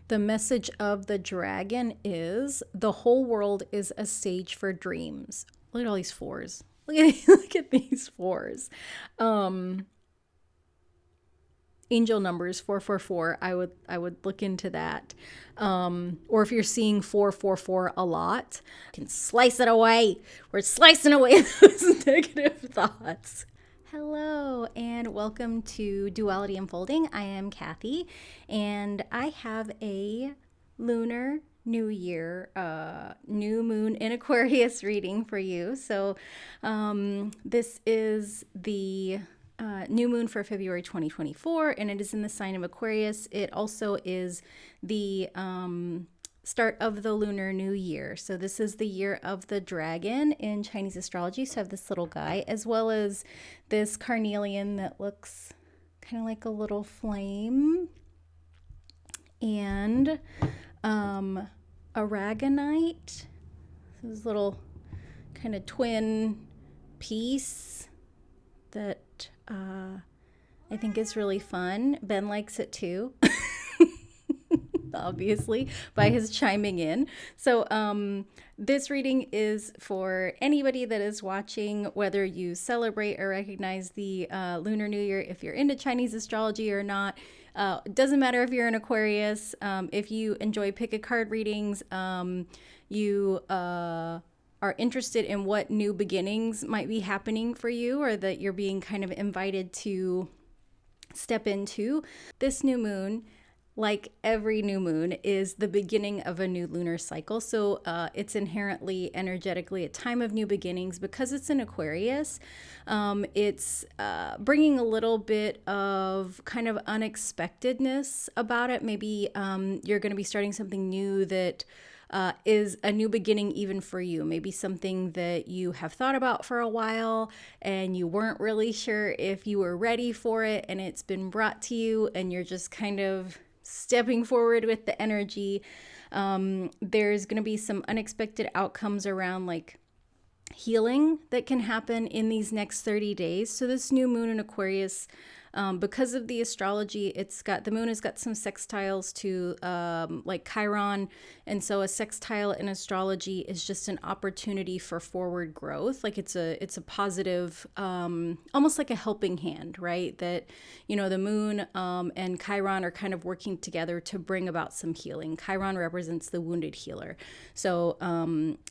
The message of the dragon is the whole world is a stage for dreams. Look at all these fours. Look at these fours. Angel numbers 444. I would look into that. Or if you're seeing 444 a lot, you can slice it away. We're slicing away those negative thoughts. Hello and welcome to Duality Unfolding. I am Kathy, and I have a Lunar New Year, new moon in Aquarius reading for you. So this is the new moon for February 2024, and it is in the sign of Aquarius. It also is the start of the Lunar New Year. So this is the year of the dragon in Chinese astrology. So I have this little guy, as well as this carnelian that looks kind of like a little flame, and aragonite. This little kind of twin piece that I think is really fun. Ben likes it too. Obviously, by his chiming in. So this reading is for anybody that is watching, whether you celebrate or recognize the Lunar New Year, if you're into Chinese astrology or not. It doesn't matter if you're an Aquarius. If you enjoy pick-a-card readings, you are interested in what new beginnings might be happening for you, or that you're being kind of invited to step into. This new moon, like every new moon, is the beginning of a new lunar cycle. So it's inherently, energetically, a time of new beginnings. Because it's in Aquarius, it's bringing a little bit of kind of unexpectedness about it. Maybe you're going to be starting something new that is a new beginning even for you. Maybe something that you have thought about for a while and you weren't really sure if you were ready for it, and it's been brought to you and you're just kind of stepping forward with the energy. There's going to be some unexpected outcomes around like healing that can happen in these next 30 days. So this new moon in Aquarius, because of the astrology, the moon has got some sextiles to like Chiron. And so a sextile in astrology is just an opportunity for forward growth. Like it's a positive, almost like a helping hand, right? That, the moon and Chiron are kind of working together to bring about some healing. Chiron represents the wounded healer. So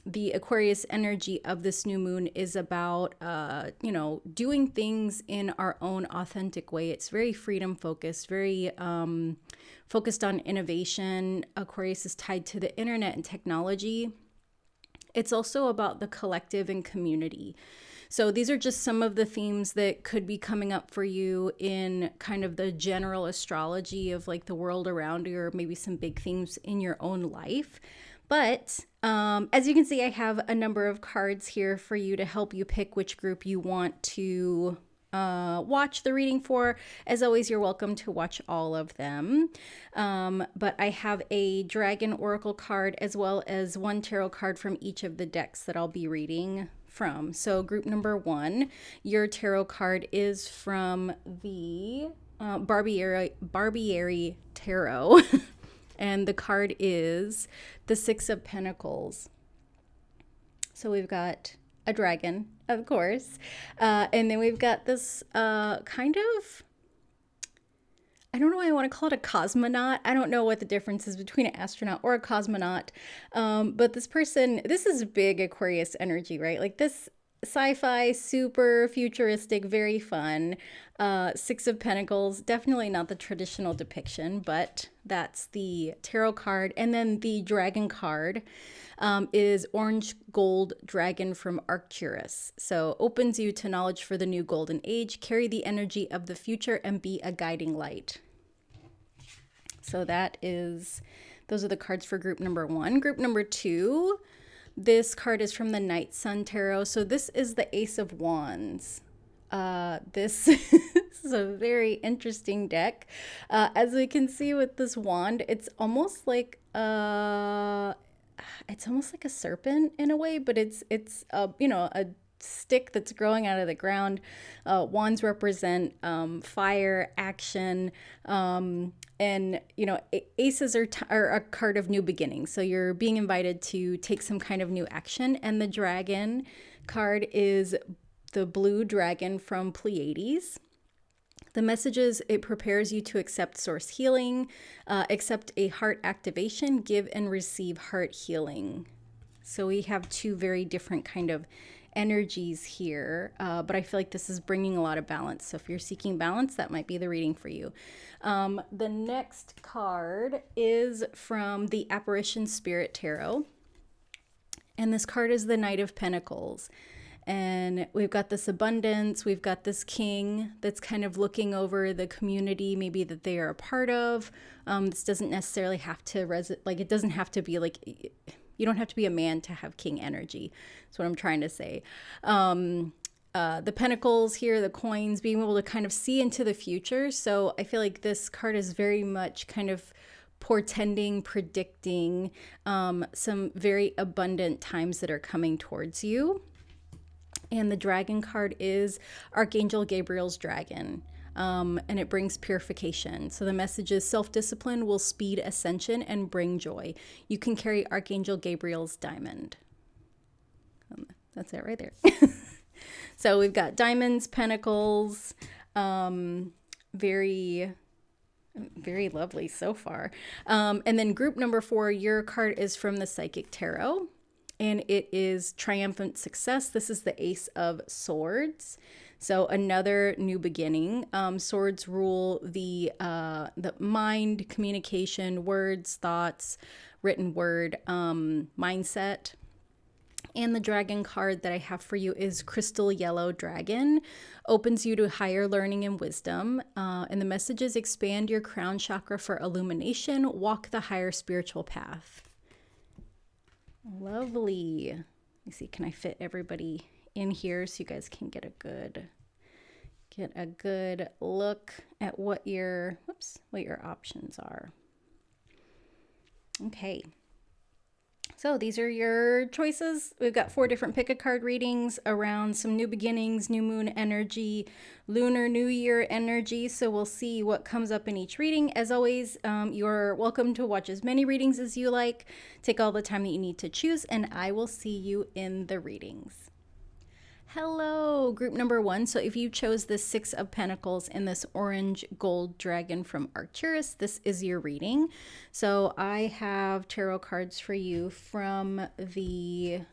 the Aquarius energy of this new moon is about, doing things in our own authentic way. It's very freedom focused, very focused on innovation. Aquarius is tied to the internet and technology. It's also about the collective and community. So these are just some of the themes that could be coming up for you in kind of the general astrology of like the world around you, or maybe some big themes in your own life. But as you can see, I have a number of cards here for you to help you pick which group you want to watch the reading for. As always, you're welcome to watch all of them. But I have a dragon oracle card as well as one tarot card from each of the decks that I'll be reading from. So group number 1, your tarot card is from the Barbieri Tarot. And the card is the 6 of Pentacles. So we've got a dragon, of course. And then we've got this kind of, I don't know why I want to call it a cosmonaut. I don't know what the difference is between an astronaut or a cosmonaut. But this person, this is big Aquarius energy, right? Like this sci-fi, super futuristic, very fun. 6 of Pentacles, definitely not the traditional depiction, but that's the tarot card. And then the dragon card is Orange Gold Dragon from Arcturus. So opens you to knowledge for the new golden age, carry the energy of the future, and be a guiding light. So those are the cards for group number 1. Group number 2, this card is from the Night Sun Tarot. So this is the Ace of Wands. This is a very interesting deck. As we can see with this wand, it's almost like a serpent in a way, but it's a stick that's growing out of the ground. Wands represent fire, action, and aces are a card of new beginnings. So you're being invited to take some kind of new action. And the dragon card is the blue dragon from Pleiades. The message is it prepares you to accept source healing, accept a heart activation, give and receive heart healing. So we have two very different kind of energies here, but I feel like this is bringing a lot of balance. So if you're seeking balance, that might be the reading for you. The next card is from the Apparition Spirit Tarot. And this card is the Knight of Pentacles. And we've got this abundance, we've got this king that's kind of looking over the community maybe that they are a part of. This doesn't necessarily have to, it doesn't have to be like, you don't have to be a man to have king energy. That's what I'm trying to say. The pentacles here, the coins, being able to kind of see into the future. So I feel like this card is very much kind of portending, predicting some very abundant times that are coming towards you. And the dragon card is Archangel Gabriel's dragon, and it brings purification. So the message is self-discipline will speed ascension and bring joy. You can carry Archangel Gabriel's diamond. That's it right there. So we've got diamonds, pentacles, very, very lovely so far. And then group number 4, your card is from the Psychic Tarot. And it is triumphant success. This is the Ace of Swords. So another new beginning. Swords rule the mind, communication, words, thoughts, written word, mindset. And the dragon card that I have for you is Crystal Yellow Dragon. Opens you to higher learning and wisdom. And the message is expand your crown chakra for illumination. Walk the higher spiritual path. Lovely. Let me see, can I fit everybody in here so you guys can get a good look at what your options are. Okay. So these are your choices. We've got 4 different pick a card readings around some new beginnings, new moon energy, Lunar New Year energy. So we'll see what comes up in each reading. As always, you're welcome to watch as many readings as you like. Take all the time that you need to choose, and I will see you in the readings. Hello, group number 1. So if you chose the 6 of Pentacles and this orange gold dragon from Arcturus, this is your reading. So I have tarot cards for you from the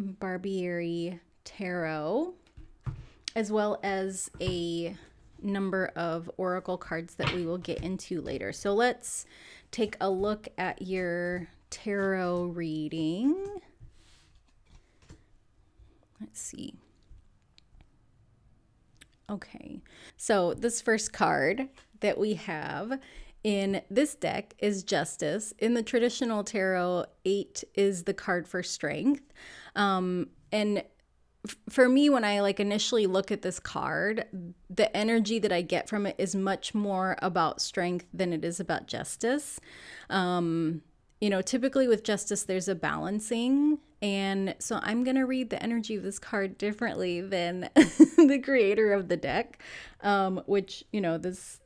Barbieri Tarot, as well as a number of oracle cards that we will get into later. So let's take a look at your tarot reading. Let's see. Okay, so this first card that we have in this deck is Justice. In the traditional tarot, 8 is the card for strength. And for me, when I initially look at this card, the energy that I get from it is much more about strength than it is about justice. Typically with Justice, there's a balancing. And so I'm going to read the energy of this card differently than the creator of the deck, which, this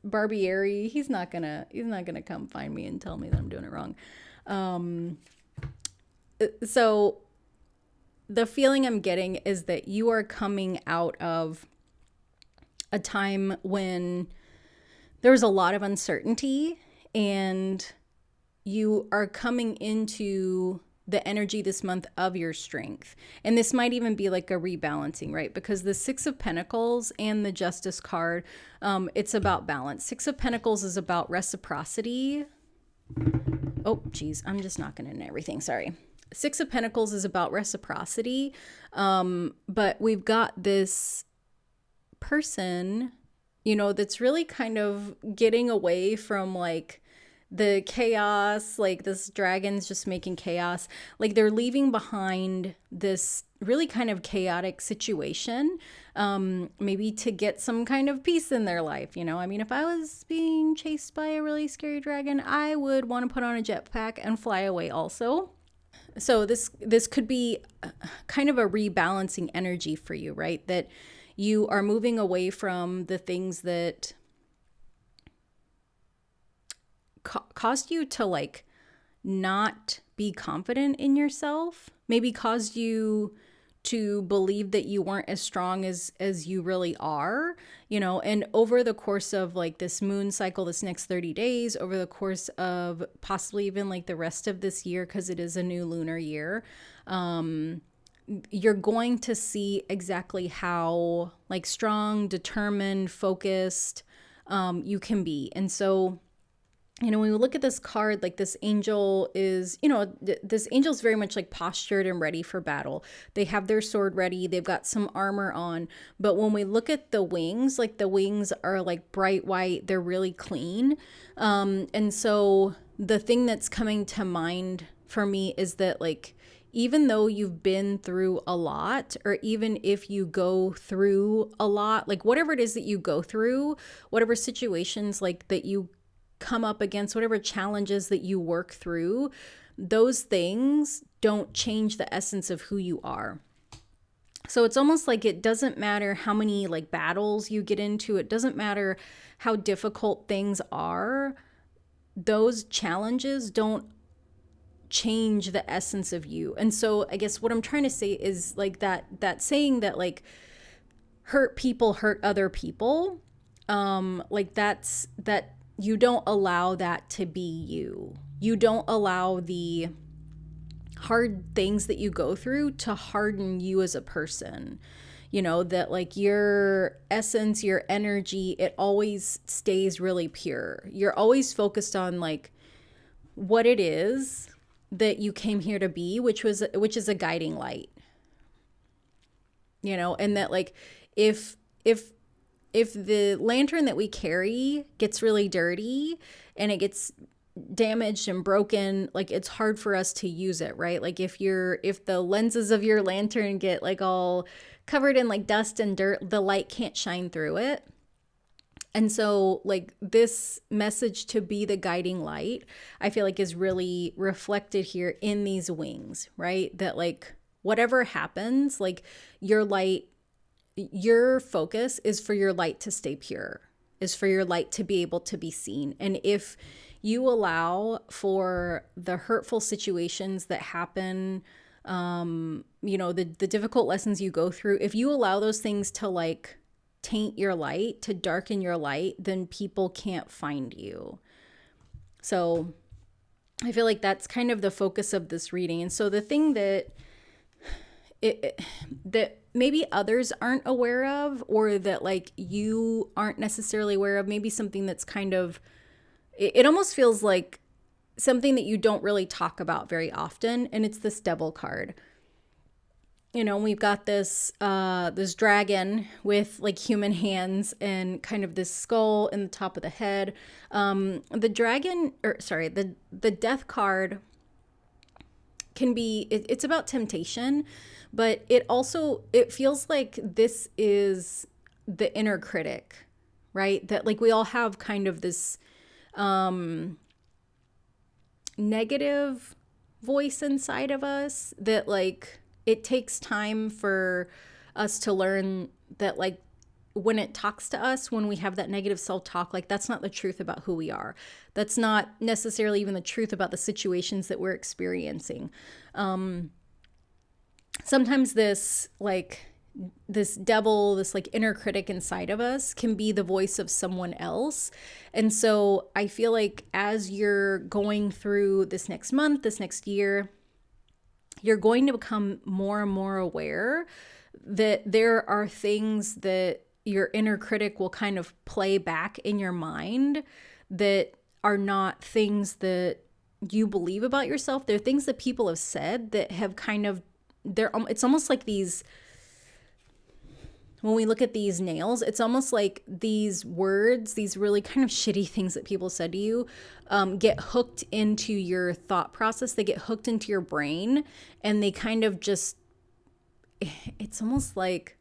Barbieri, he's not going to come find me and tell me that I'm doing it wrong. So the feeling I'm getting is that you are coming out of a time when there was a lot of uncertainty, and you are coming into the energy this month of your strength. And this might even be like a rebalancing, right? Because the 6 of Pentacles and the Justice card, it's about balance. 6 of Pentacles is about reciprocity. Oh, geez, I'm just knocking in everything. Sorry. 6 of Pentacles is about reciprocity. But we've got this person, that's really kind of getting away from the chaos, this dragon's just making chaos. They're leaving behind this really kind of chaotic situation, maybe to get some kind of peace in their life. If I was being chased by a really scary dragon, I would want to put on a jetpack and fly away also. So this could be kind of a rebalancing energy for you, right? That you are moving away from the things that caused you to like not be confident in yourself, maybe caused you to believe that you weren't as strong as you really are, and over the course of like this moon cycle, this next 30 days, over the course of possibly even like the rest of this year, because it is a new lunar year, you're going to see exactly how like strong, determined, focused you can be. And so when we look at this card, like this angel is, this angel is very much like postured and ready for battle. They have their sword ready. They've got some armor on. But when we look at the wings, like the wings are like bright white. They're really clean. And so the thing that's coming to mind for me is that like, even though you've been through a lot, or even if you go through a lot, like whatever it is that you go through, whatever situations like that you come up against, whatever challenges that you work through, those things don't change the essence of who you are. So it's almost like it doesn't matter how many like battles you get into, it doesn't matter how difficult things are, those challenges don't change the essence of you. And so I guess what I'm trying to say is like that saying that like hurt people hurt other people, like that you don't allow that to be you. You don't allow the hard things that you go through to harden you as a person. That like your essence, your energy, it always stays really pure. You're always focused on like what it is that you came here to be, which is a guiding light. And that like if the lantern that we carry gets really dirty and it gets damaged and broken, like it's hard for us to use it, right? Like if the lenses of your lantern get like all covered in like dust and dirt, the light can't shine through it. And so like this message to be the guiding light, I feel like is really reflected here in these wings, right? That like whatever happens, like your focus is for your light to stay pure, is for your light to be able to be seen. And if you allow for the hurtful situations that happen, the difficult lessons you go through, if you allow those things to like taint your light, to darken your light, then people can't find you. So I feel like that's kind of the focus of this reading. And so the thing that maybe others aren't aware of, or that like you aren't necessarily aware of, maybe something that's kind of, it almost feels like something that you don't really talk about very often, and it's this Devil card. We've got this dragon with like human hands and kind of this skull in the top of the head. The death card can be, it's about temptation, but it feels like this is the inner critic, right? That like we all have kind of this negative voice inside of us that like it takes time for us to learn that like when it talks to us, when we have that negative self-talk, like that's not the truth about who we are. That's not necessarily even the truth about the situations that we're experiencing. Sometimes this devil, this like inner critic inside of us can be the voice of someone else. And so I feel like as you're going through this next month, this next year, you're going to become more and more aware that there are things that your inner critic will kind of play back in your mind that are not things that you believe about yourself. They're things that people have said that have kind of, it's almost like these, when we look at these nails, it's almost like these words, these really kind of shitty things that people said to you, get hooked into your thought process. They get hooked into your brain, and they kind of just, it's almost like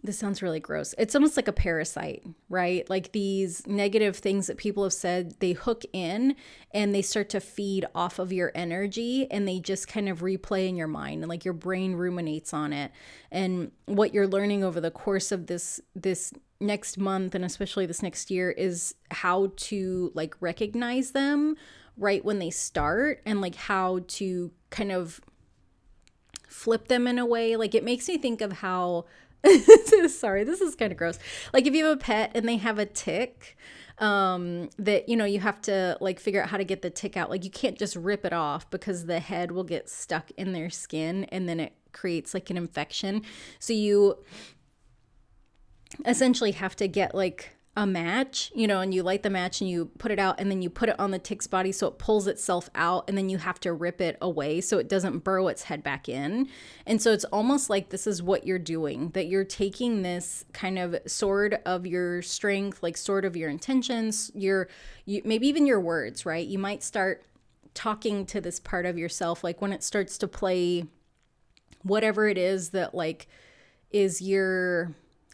this sounds really gross. It's almost like a parasite, right? Like these negative things that people have said, they hook in and they start to feed off of your energy, and they just kind of replay in your mind, and like your brain ruminates on it. And what you're learning over the course of this next month, and especially this next year, is how to like recognize them right when they start, and like how to kind of flip them in a way. Like it makes me think of how sorry, this is kind of gross. Like if you have a pet and they have a tick, that, you know, you have to like figure out how to get the tick out. Like you can't just rip it off, because the head will get stuck in their skin and then it creates like an infection. So you essentially have to get like a match, you know, and you light the match and you put it out, and then you put it on the tick's body so it pulls itself out, and then you have to rip it away so it doesn't burrow its head back in. And so it's almost like this is what you're doing, that you're taking this kind of sword of your strength, like sword of your intentions, you maybe even your words, right? You might start talking to this part of yourself, like when it starts to play whatever it is that like is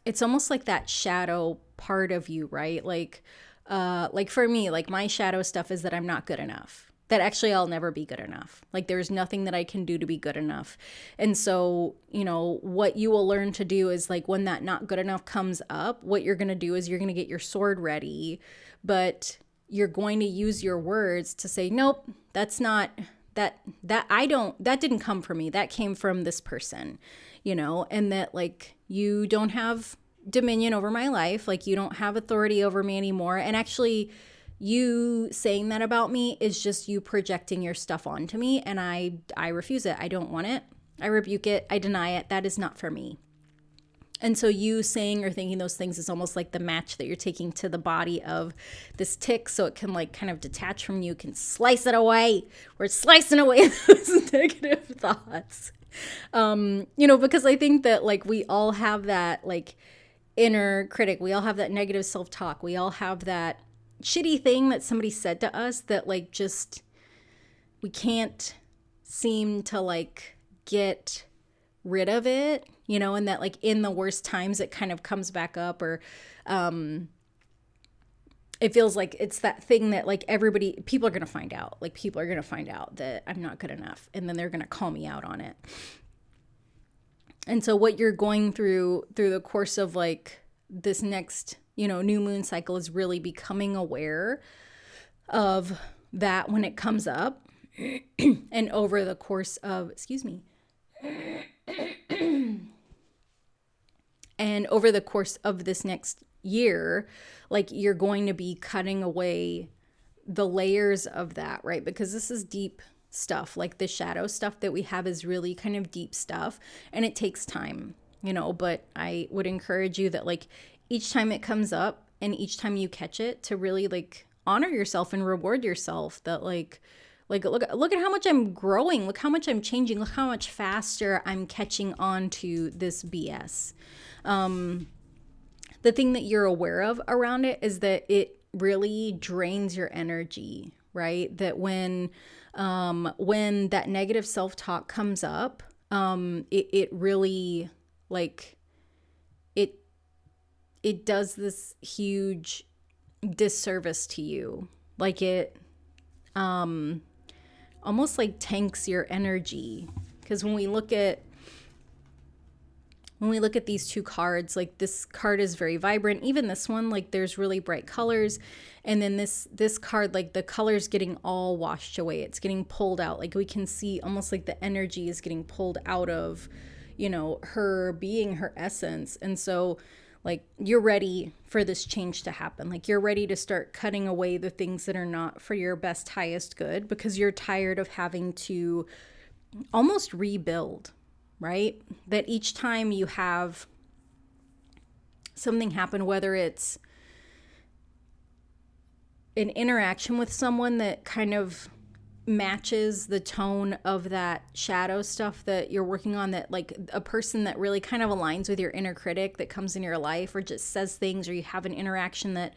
it's almost like that shadow part of you, right? Like for me, like my shadow stuff is that I'm not good enough, that actually I'll never be good enough. Like there's nothing that I can do to be good enough. And so, you know, what you will learn to do is like when that not good enough comes up, what you're going to do is you're going to get your sword ready, but you're going to use your words to say, nope, that's not, that didn't come from me. That came from this person, you know, and that like you don't have dominion over my life. Like you don't have authority over me anymore. And actually you saying that about me is just you projecting your stuff onto me. And I refuse it. I don't want it. I rebuke it. I deny it. That is not for me. And so you saying or thinking those things is almost like the match that you're taking to the body of this tick, so it can like kind of detach from you, can slice it away. We're slicing away those negative thoughts. You know, because I think that like we all have that like inner critic. We all have that negative self-talk. We all have that shitty thing that somebody said to us that like just we can't seem to like get rid of it, you know, and that like in the worst times it kind of comes back up, or it feels like it's that thing that like people are going to find out. Like people are going to find out that I'm not good enough, and then they're going to call me out on it. And so what you're going through the course of like this next, you know, new moon cycle is really becoming aware of that when it comes up. And over the course of, and over the course of this next year, like you're going to be cutting away the layers of that, right? Because this is deep stuff. Like the shadow stuff that we have is really kind of deep stuff, and it takes time, you know, but I would encourage you that like each time it comes up and each time you catch it, to really like honor yourself and reward yourself, that like look at how much I'm growing, look how much I'm changing, look how much faster I'm catching on to this BS. The thing that you're aware of around it is that it really drains your energy, right? That when that negative self-talk comes up, it really like it does this huge disservice to you. Like it almost like tanks your energy. Because when we look at these two cards, like this card is very vibrant. Even this one, like there's really bright colors. And then this card, like the color's getting all washed away. It's getting pulled out. Like we can see almost like the energy is getting pulled out of, you know, her being, her essence. And so like you're ready for this change to happen. Like you're ready to start cutting away the things that are not for your best, highest good, because you're tired of having to almost rebuild, right? That each time you have something happen, whether it's an interaction with someone that kind of matches the tone of that shadow stuff that you're working on, that like a person that really kind of aligns with your inner critic that comes in your life, or just says things, or you have an interaction that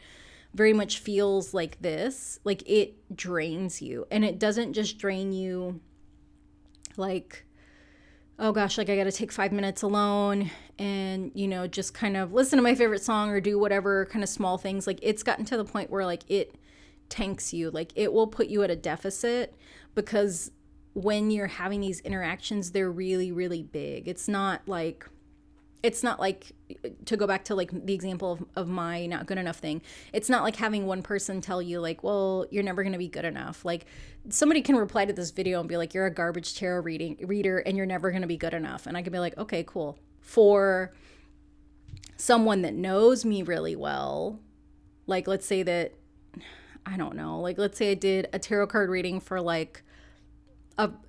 very much feels like this, like it drains you. And it doesn't just drain you like oh gosh, like I got to take 5 minutes alone and, just kind of listen to my favorite song or do whatever kind of small things. Like it's gotten to the point where like it tanks you, like it will put you at a deficit, because when you're having these interactions, they're really, really big. It's not like to go back to like the example of my not good enough thing. It's not like having one person tell you like, well, you're never going to be good enough. Like somebody can reply to this video and be like, you're a garbage tarot reader and you're never going to be good enough. And I can be like, okay, cool. For someone that knows me really well, like let's say that, I don't know, like let's say I did a tarot card reading for like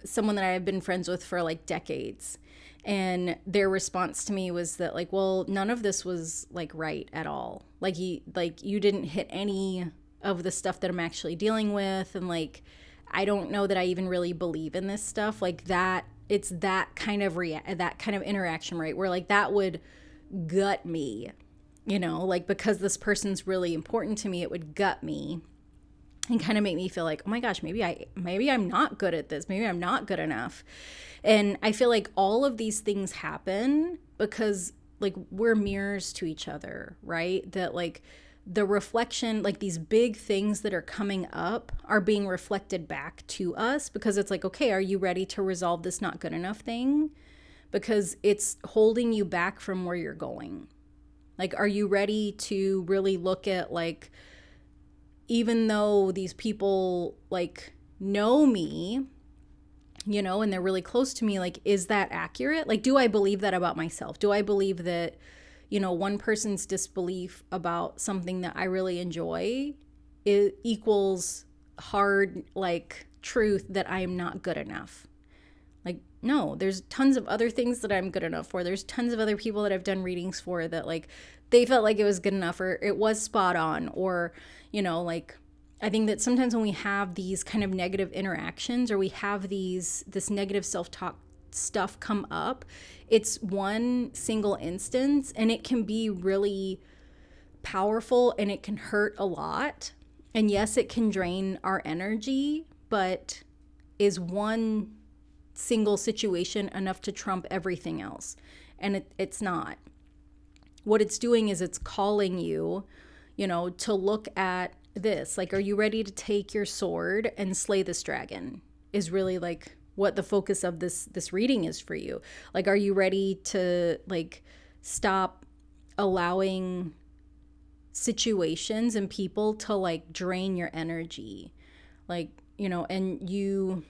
someone that I have been friends with for like decades. And their response to me was that like, well, none of this was like right at all. Like you didn't hit any of the stuff that I'm actually dealing with. And like, I don't know that I even really believe in this stuff like that. It's that kind of that kind of interaction, right? Where like that would gut me, like because this person's really important to me, it would gut me and kind of make me feel like, oh my gosh, maybe I'm not good at this. Maybe I'm not good enough. And I feel like all of these things happen because like we're mirrors to each other, right? That like the reflection, like these big things that are coming up are being reflected back to us, because it's like, okay, are you ready to resolve this not good enough thing? Because it's holding you back from where you're going. Like, are you ready to really look at like, even though these people like know me, and they're really close to me, like, is that accurate? Like, do I believe that about myself? Do I believe that, one person's disbelief about something that I really enjoy equals hard, like, truth that I am not good enough? Like, no, there's tons of other things that I'm good enough for. There's tons of other people that I've done readings for that, like, they felt like it was good enough or it was spot on, or, like, I think that sometimes when we have these kind of negative interactions or we have this negative self-talk stuff come up, it's one single instance and it can be really powerful and it can hurt a lot. And yes, it can drain our energy, but is one single situation enough to trump everything else? And it's not. What it's doing is it's calling you, to look at this. Like, are you ready to take your sword and slay this dragon? Is really like what the focus of this reading is for you. Like, are you ready to like stop allowing situations and people to like drain your energy? Like, and you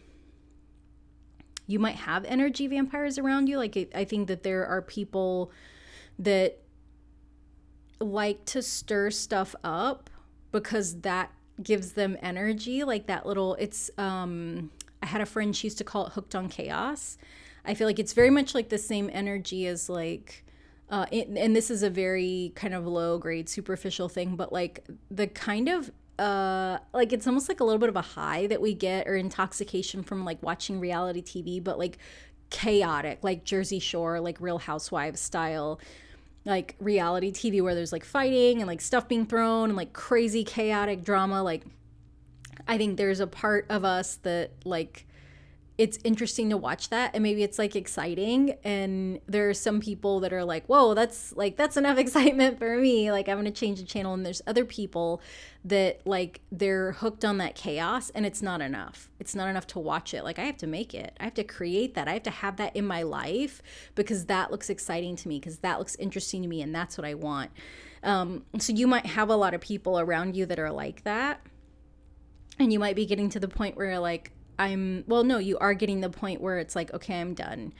might have energy vampires around you. Like, I think that there are people that like to stir stuff up because that gives them energy. Like that little, I had a friend, she used to call it hooked on chaos. I feel like it's very much like the same energy as like, and this is a very kind of low grade superficial thing, but like the kind of, like it's almost like a little bit of a high that we get or intoxication from like watching reality TV, but like chaotic, like Jersey Shore, like Real Housewives style, like reality TV where there's like fighting and like stuff being thrown and like crazy chaotic drama. Like, I think there's a part of us that like, it's interesting to watch that, and maybe it's like exciting, and there are some people that are like, whoa, that's enough excitement for me, like I'm gonna change the channel. And there's other people that like they're hooked on that chaos and it's not enough to watch it. Like, I have to make it, I have to create that, I have to have that in my life because that looks exciting to me, because that looks interesting to me, and that's what I want. So you might have a lot of people around you that are like that, and you might be getting to the point where you're like, you are getting the point where it's like, okay, I'm done.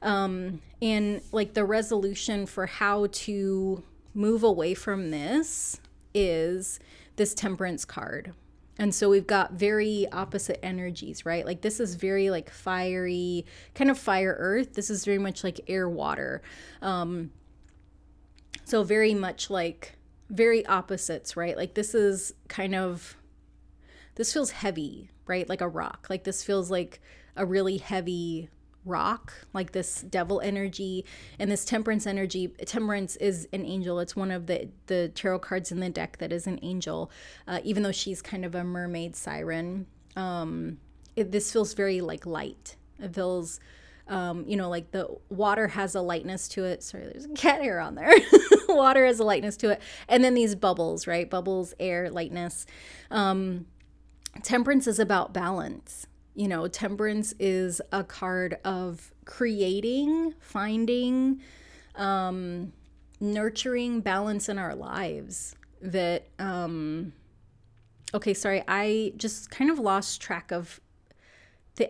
And like the resolution for how to move away from this is this Temperance card. And so we've got very opposite energies, right? Like this is very like fiery, kind of fire earth. This is very much like air water. So very much like very opposites, right? Like this feels heavy, right? Like a rock. Like this feels like a really heavy rock, like this devil energy. And this temperance energy, temperance is an angel. It's one of the tarot cards in the deck that is an angel, even though she's kind of a mermaid siren. This feels very like light. It feels like the water has a lightness to it. Sorry, there's cat hair on there. Water has a lightness to it. And then these bubbles, right? Bubbles, air, lightness. Temperance is about balance. Temperance is a card of creating, finding, nurturing balance in our lives. That, okay, sorry, I just kind of lost track of,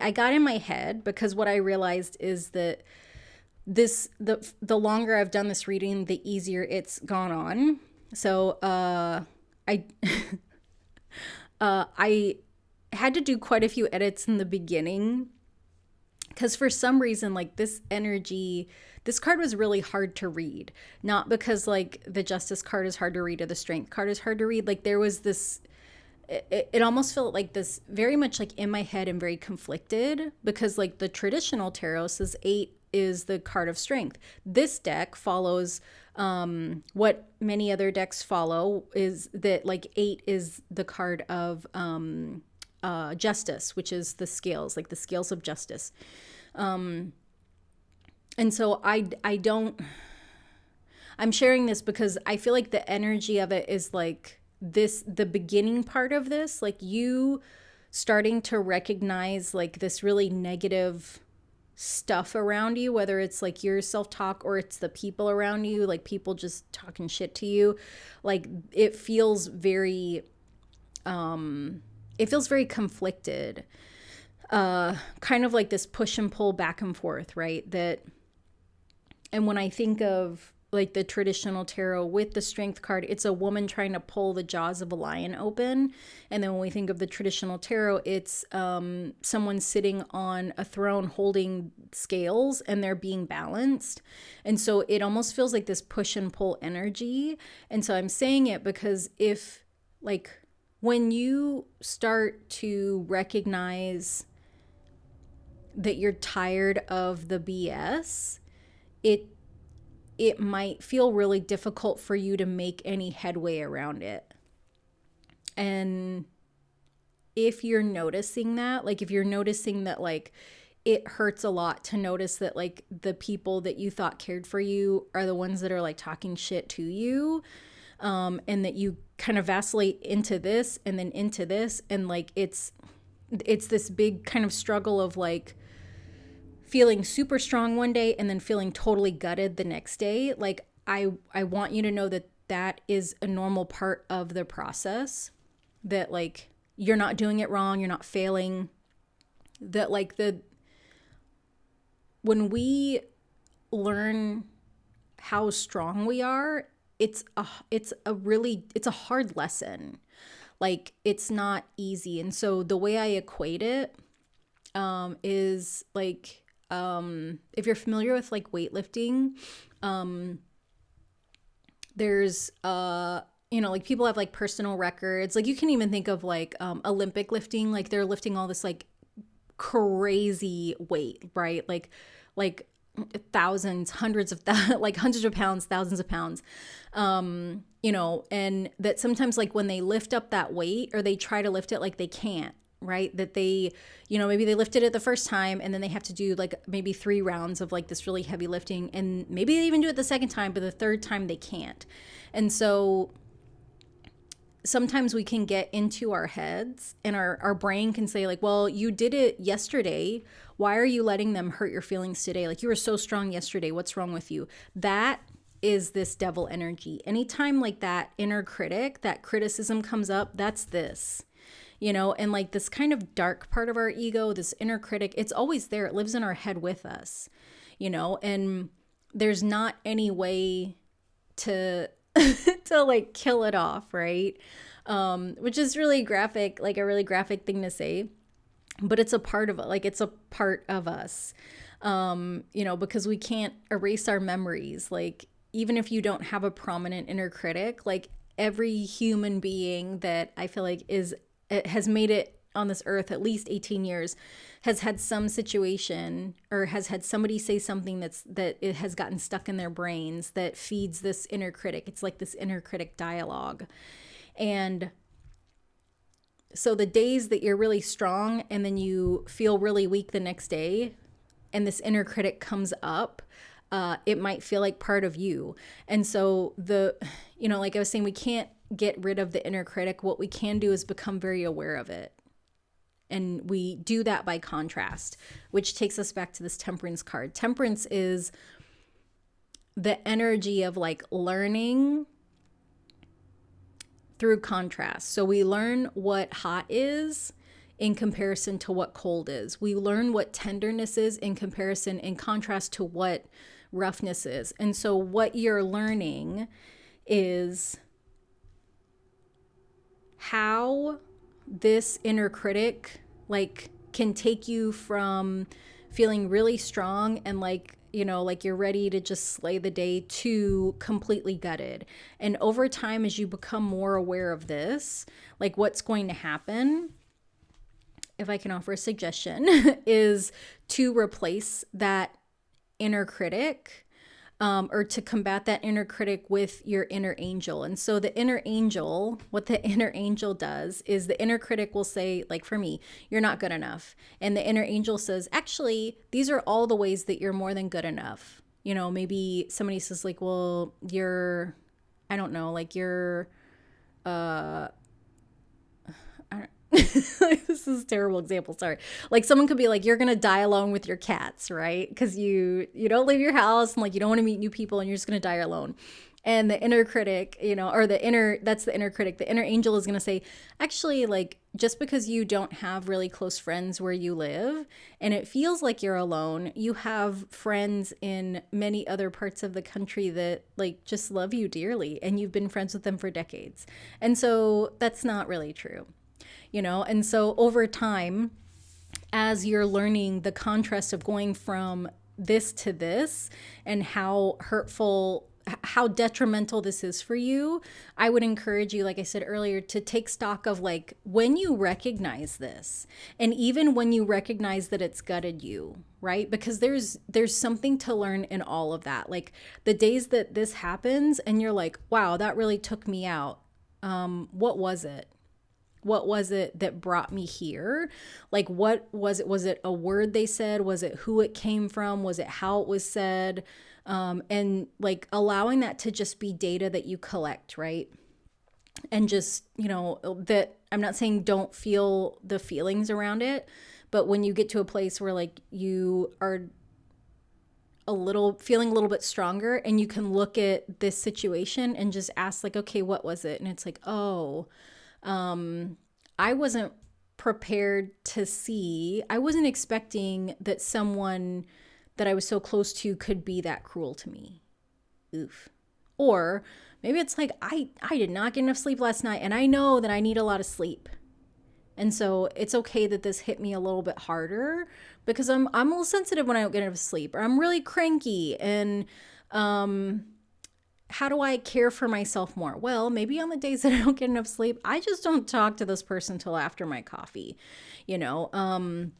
I got in my head because what I realized is that the longer I've done this reading, the easier it's gone on. So, I had to do quite a few edits in the beginning because for some reason, like this card was really hard to read. Not because like the Justice card is hard to read or the Strength card is hard to read. Like there was this, it almost felt like this very much like in my head and very conflicted because like the traditional tarot says 8 is the card of strength. This deck follows what many other decks follow is that like 8 is the card of justice, which is the scales, like the scales of justice. And so I'm sharing this because I feel like the energy of it is like the beginning part of this, like you starting to recognize like this really negative stuff around you, whether it's like your self-talk or it's the people around you, like people just talking shit to you. Like it feels very conflicted, kind of like this push and pull back and forth, right? And when I think of like the traditional tarot with the Strength card, it's a woman trying to pull the jaws of a lion open. And then when we think of the traditional tarot, it's someone sitting on a throne holding scales and they're being balanced. And so it almost feels like this push and pull energy. And so I'm saying it because if like when you start to recognize that you're tired of the BS, it might feel really difficult for you to make any headway around it. And if you're noticing that, like if you're noticing that like it hurts a lot to notice that like the people that you thought cared for you are the ones that are like talking shit to you, and that you kind of vacillate into this and then into this, and like it's this big kind of struggle of like feeling super strong one day and then feeling totally gutted the next day. Like I want you to know that that is a normal part of the process, that like you're not doing it wrong, you're not failing, that like when we learn how strong we are, it's a hard lesson. Like it's not easy. And so the way I equate it is like, if you're familiar with like weightlifting, there's, like people have like personal records. Like you can even think of like, Olympic lifting, like they're lifting all this like crazy weight, right? Like thousands, hundreds of pounds, thousands of pounds, and that sometimes like when they lift up that weight or they try to lift it, like they can't, right? That they, maybe they lifted it the first time and then they have to do like maybe 3 rounds of like this really heavy lifting, and maybe they even do it the second time, but the third time they can't. And so sometimes we can get into our heads and our brain can say like, well, you did it yesterday. Why are you letting them hurt your feelings today? Like you were so strong yesterday. What's wrong with you? That is this devil energy. Anytime like that inner critic, that criticism comes up, that's this. And like this kind of dark part of our ego, this inner critic, it's always there. It lives in our head with us, and there's not any way to to like kill it off, right? Which is really graphic, like a really graphic thing to say, but it's a part of it. Like it's a part of us, because we can't erase our memories. Like even if you don't have a prominent inner critic, like every human being that I feel like has made it on this earth at least 18 years has had some situation or has had somebody say something that it has gotten stuck in their brains that feeds this inner critic. It's like this inner critic dialogue. And so the days that you're really strong and then you feel really weak the next day, and this inner critic comes up, it might feel like part of you. And so like I was saying, we can't get rid of the inner critic. What we can do is become very aware of it. And we do that by contrast, which takes us back to this Temperance card. Temperance is the energy of like learning through contrast. So we learn what hot is in comparison to what cold is. We learn what tenderness is in contrast to what roughness is. And so what you're learning is how this inner critic like can take you from feeling really strong and like you're ready to just slay the day to completely gutted. And over time, as you become more aware of this, like what's going to happen, if I can offer a suggestion, is to replace that inner critic, or to combat that inner critic with your inner angel. And so the inner angel, what the inner angel does is the inner critic will say, like for me, you're not good enough. And the inner angel says, actually, these are all the ways that you're more than good enough. Maybe somebody says like, well, you're, I don't know, like you're, this is a terrible example, sorry. Like someone could be like, you're gonna die alone with your cats, right? Because you don't leave your house and like you don't want to meet new people and you're just gonna die alone. And the inner critic, that's the inner critic. The inner angel is gonna say, actually, like just because you don't have really close friends where you live and it feels like you're alone, you have friends in many other parts of the country that like just love you dearly and you've been friends with them for decades. And so that's not really true. And so over time, as you're learning the contrast of going from this to this and how detrimental this is for you, I would encourage you, like I said earlier, to take stock of like when you recognize this, and even when you recognize that it's gutted you, right? Because there's something to learn in all of that. Like the days that this happens and you're like, wow, that really took me out. What was it? What was it that brought me here? Like, what was it? Was it a word they said? Was it who it came from? Was it how it was said? And like allowing that to just be data that you collect, right? And just, that I'm not saying don't feel the feelings around it, but when you get to a place where like you are feeling a little bit stronger and you can look at this situation and just ask like, okay, what was it? And it's like, oh, I wasn't prepared to see, I wasn't expecting that someone that I was so close to could be that cruel to me. Oof. Or maybe it's like, I did not get enough sleep last night and I know that I need a lot of sleep. And so it's okay that this hit me a little bit harder because I'm a little sensitive when I don't get enough sleep, or I'm really cranky and, how do I care for myself more? Well, maybe on the days that I don't get enough sleep, I just don't talk to this person till after my coffee, and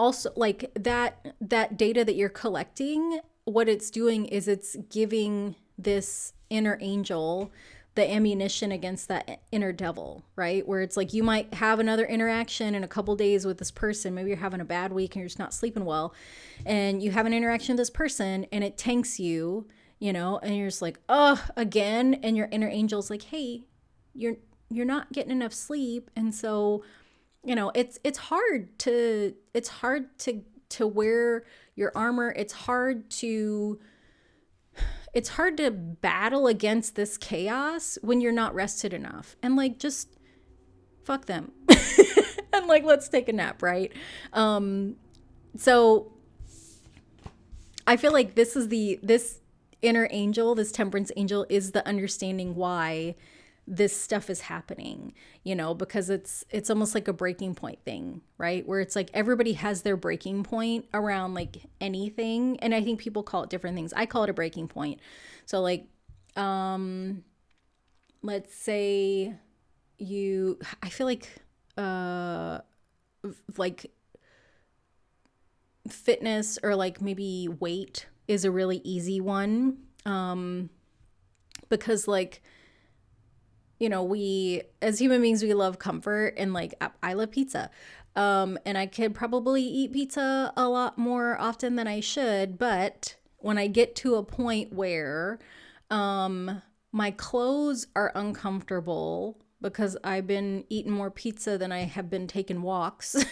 also like that data that you're collecting, what it's doing is it's giving this inner angel the ammunition against that inner devil, right? Where it's like you might have another interaction in a couple days with this person. Maybe you're having a bad week and you're just not sleeping well, and you have an interaction with this person and it tanks you, and you're just like, oh, again. And your inner angel's like, hey, you're not getting enough sleep. And so, it's hard to wear your armor. It's hard to battle against this chaos when you're not rested enough. And like, just fuck them. And like, let's take a nap. Right. So I feel like this inner angel, this temperance angel, is the understanding why this stuff is happening, because it's almost like a breaking point thing, right? Where it's like everybody has their breaking point around like anything. And I think people call it different things. I call it a breaking point. So like, let's say I feel like fitness or like maybe weight is a really easy one, because like you know, we as human beings, we love comfort, and like I love pizza. And I could probably eat pizza a lot more often than I should, but when I get to a point where my clothes are uncomfortable because I've been eating more pizza than I have been taking walks,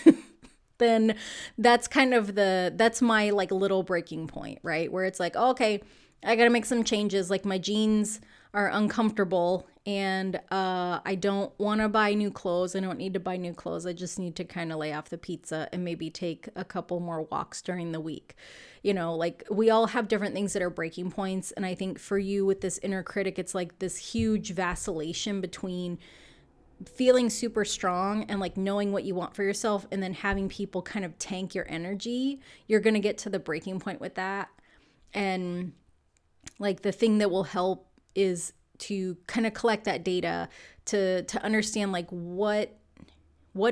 then that's kind of that's my like little breaking point, right? Where it's like, oh, okay, I got to make some changes. Like my jeans are uncomfortable, and I don't want to buy new clothes. I don't need to buy new clothes. I just need to kind of lay off the pizza and maybe take a couple more walks during the week. You know, like we all have different things that are breaking points. And I think for you with this inner critic, it's like this huge vacillation between feeling super strong and like knowing what you want for yourself, and then having people kind of tank your energy. You're going to get to the breaking point with that. And like the thing that will help is to kind of collect that data to understand like what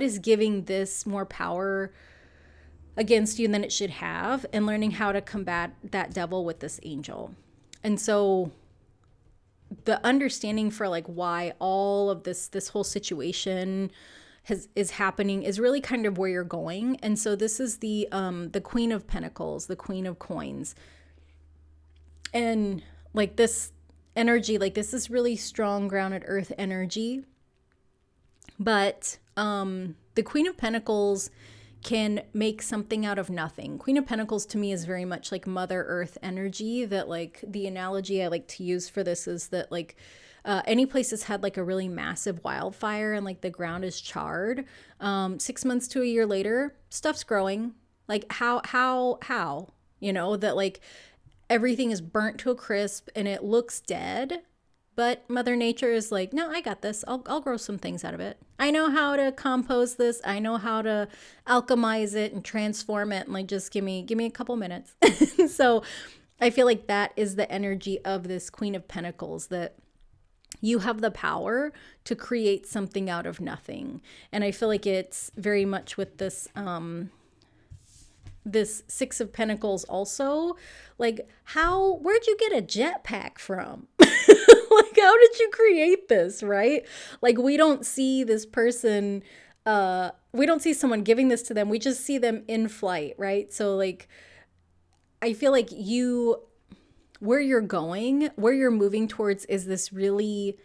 is giving this more power against you than it should have, and learning how to combat that devil with this angel. And so the understanding for like why all of this whole situation is happening is really kind of where you're going. And so this is the Queen of Pentacles, the Queen of Coins. And like this energy, like this is really strong, grounded earth energy. But the Queen of Pentacles can make something out of nothing. Queen of Pentacles to me is very much like Mother Earth energy. That like the analogy I like to use for this is that like any place that's had like a really massive wildfire and like the ground is charred, 6 months to a year later, stuff's growing. Like how, you know, that like everything is burnt to a crisp and it looks dead. But Mother Nature is like, no, I got this. I'll grow some things out of it. I know how to compost this. I know how to alchemize it and transform it. And like, just give me a couple minutes. So I feel like that is the energy of this Queen of Pentacles, that you have the power to create something out of nothing. And I feel like it's very much with this, this Six of Pentacles also. Like, where'd you get a jetpack from? Like, how did you create this, right? Like, we don't see this person, we don't see someone giving this to them. We just see them in flight, right? So like, I feel like where you're going, where you're moving towards is this really,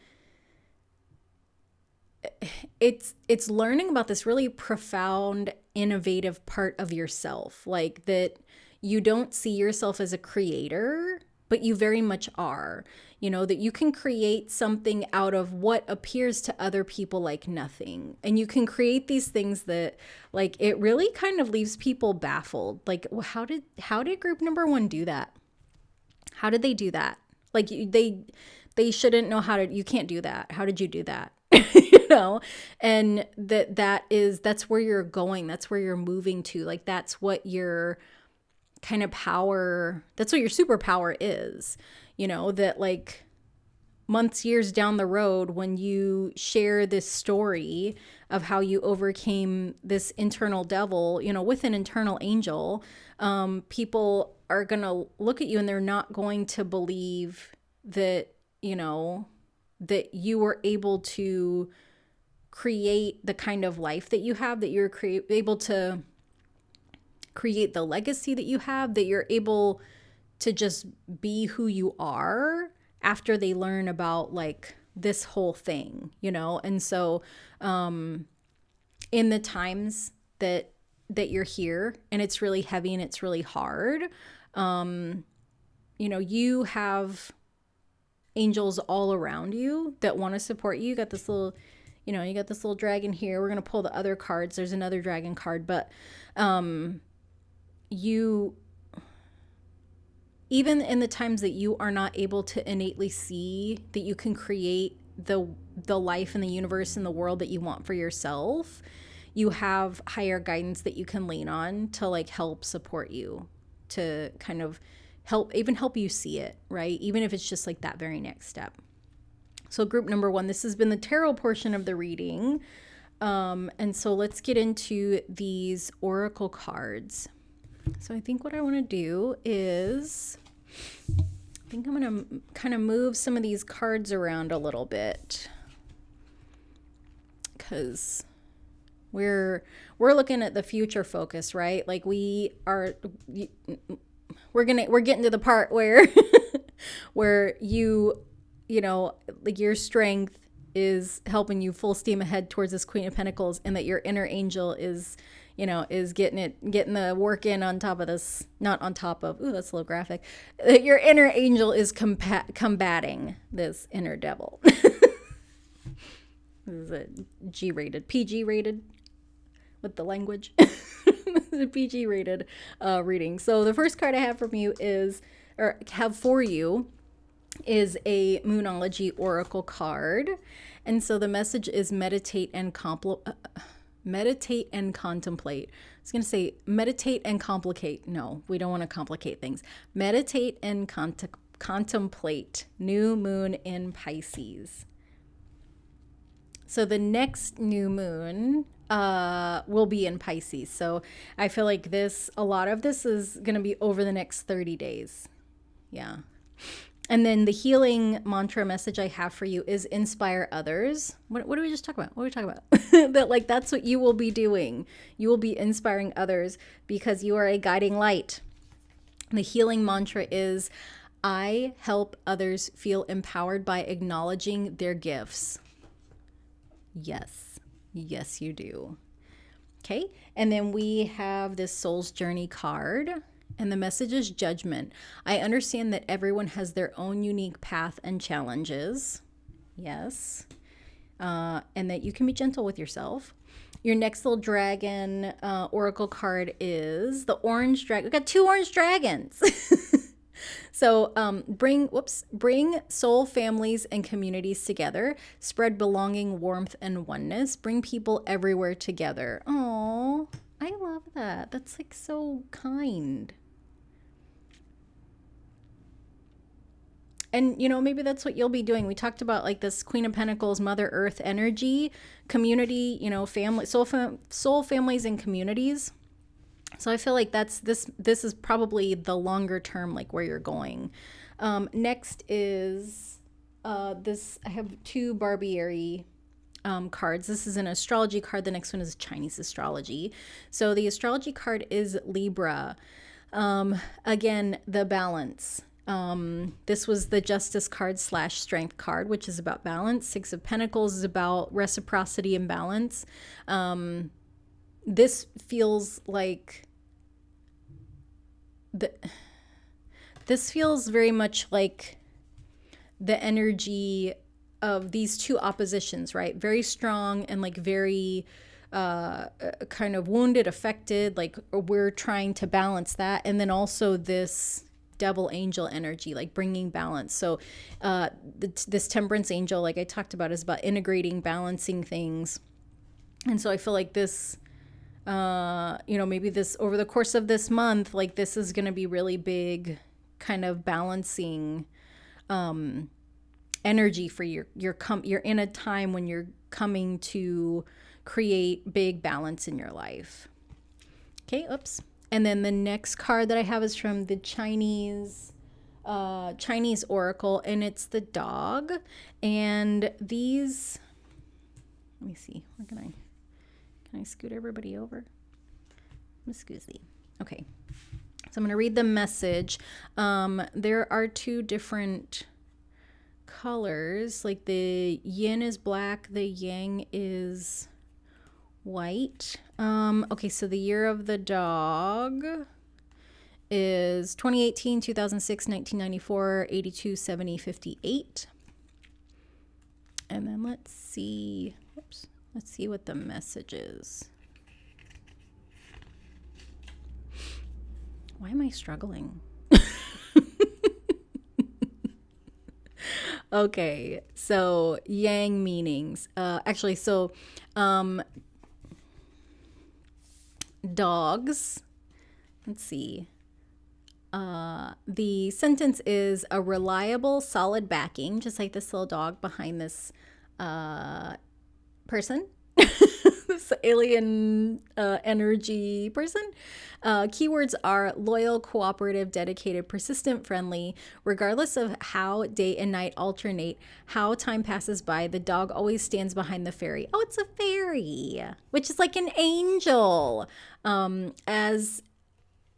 it's learning about this really profound, innovative part of yourself. Like that you don't see yourself as a creator, but you very much are. You know, that you can create something out of what appears to other people like nothing. And you can create these things that like, it really kind of leaves people baffled. Like, well, how did group number one do that? How did they do that? Like they shouldn't know how to, you can't do that. How did you do that? You know, and that's where you're going. That's where you're moving to. Like, that's what your kind of power, that's what your superpower is. You know, that like months, years down the road, when you share this story of how you overcame this internal devil, you know, with an internal angel, people are going to look at you and they're not going to believe that, you know, that you were able to create the kind of life that you have, that you're able to create the legacy that you have, that you're able to just be who you are after they learn about like this whole thing, you know? And so in the times that you're here and it's really heavy and it's really hard, you know, you have angels all around you that want to support you. You got this little, you know, you got this little dragon here. We're going to pull the other cards. There's another dragon card, but you, even in the times that you are not able to innately see that you can create the life and the universe and the world that you want for yourself, you have higher guidance that you can lean on to like help support you, to kind of help you see it, right? Even if it's just like that very next step. So group number one, this has been the tarot portion of the reading. And so let's get into these oracle cards. So I think what I want to do is, I think I'm going to kind of move some of these cards around a little bit. because we're looking at the future focus, right? Like we're getting to the part where where you know, like your strength is helping you full steam ahead towards this Queen of Pentacles, and that your inner angel is, you know, is getting the work in on top of this, not on top of, ooh, that's a little graphic. That your inner angel is combating this inner devil. This is a G-rated, PG-rated with the language. The PG-rated reading. So the first card I have from you is, or have for you, is a Moonology Oracle card. And so the message is meditate and contemplate. I was going to say meditate and complicate. No, we don't want to complicate things. Meditate and contemplate. New moon in Pisces. So the next new moon will be in Pisces. So I feel like a lot of this is going to be over the next 30 days. Yeah. And then the healing mantra message I have for you is inspire others. What did we just talk about? What are we talking about? That like that's what you will be doing. You will be inspiring others because you are a guiding light. The healing mantra is I help others feel empowered by acknowledging their gifts. Yes. Yes, you do. Okay. And then we have this Soul's Journey card. And the message is judgment. I understand that everyone has their own unique path and challenges. Yes. And that you can be gentle with yourself. Your next little dragon oracle card is the orange dragon. We've got 2 orange dragons. So bring soul families and communities together. Spread belonging, warmth, and oneness. Bring people everywhere together. Oh, I love that. That's like so kind. And, you know, maybe that's what you'll be doing. We talked about like this Queen of Pentacles, Mother Earth energy, community, you know, family, soul families and communities. So I feel like this is probably the longer term, like where you're going. Next is this. I have 2 Barbieri cards. This is an astrology card. The next one is Chinese astrology. So the astrology card is Libra. Again, the balance. This was the Justice card / Strength card, which is about balance. 6 of Pentacles is about reciprocity and balance. This feels like this feels very much like the energy of these 2 oppositions, right? Very strong and like very kind of wounded, affected, like we're trying to balance that. And then also this devil angel energy, like bringing balance. So this temperance angel, like I talked about, is about integrating, balancing things. And so I feel like this, you know, maybe this over the course of this month, like this is going to be really big kind of balancing energy for you're in a time when you're coming to create big balance in your life. Okay, oops. And then the next card that I have is from the Chinese Oracle, and it's the dog. And these, let me see, where can I scoot everybody over? Excuse me. Okay, so I'm going to read the message. There are 2 different colors, like the yin is black, the yang is white. Okay, so the year of the dog is 2018, 2006, 1994, 82, 70, 58. And then let's see what the message is. Why am I struggling? Okay, so yang meanings. Dogs. Let's see. The sentence is a reliable, solid backing, just like this little dog behind this person. alien energy person. Keywords are loyal, cooperative, dedicated, persistent, friendly. Regardless of how day and night alternate, how time passes by, the dog always stands behind the fairy. Oh, it's a fairy, which is like an angel. As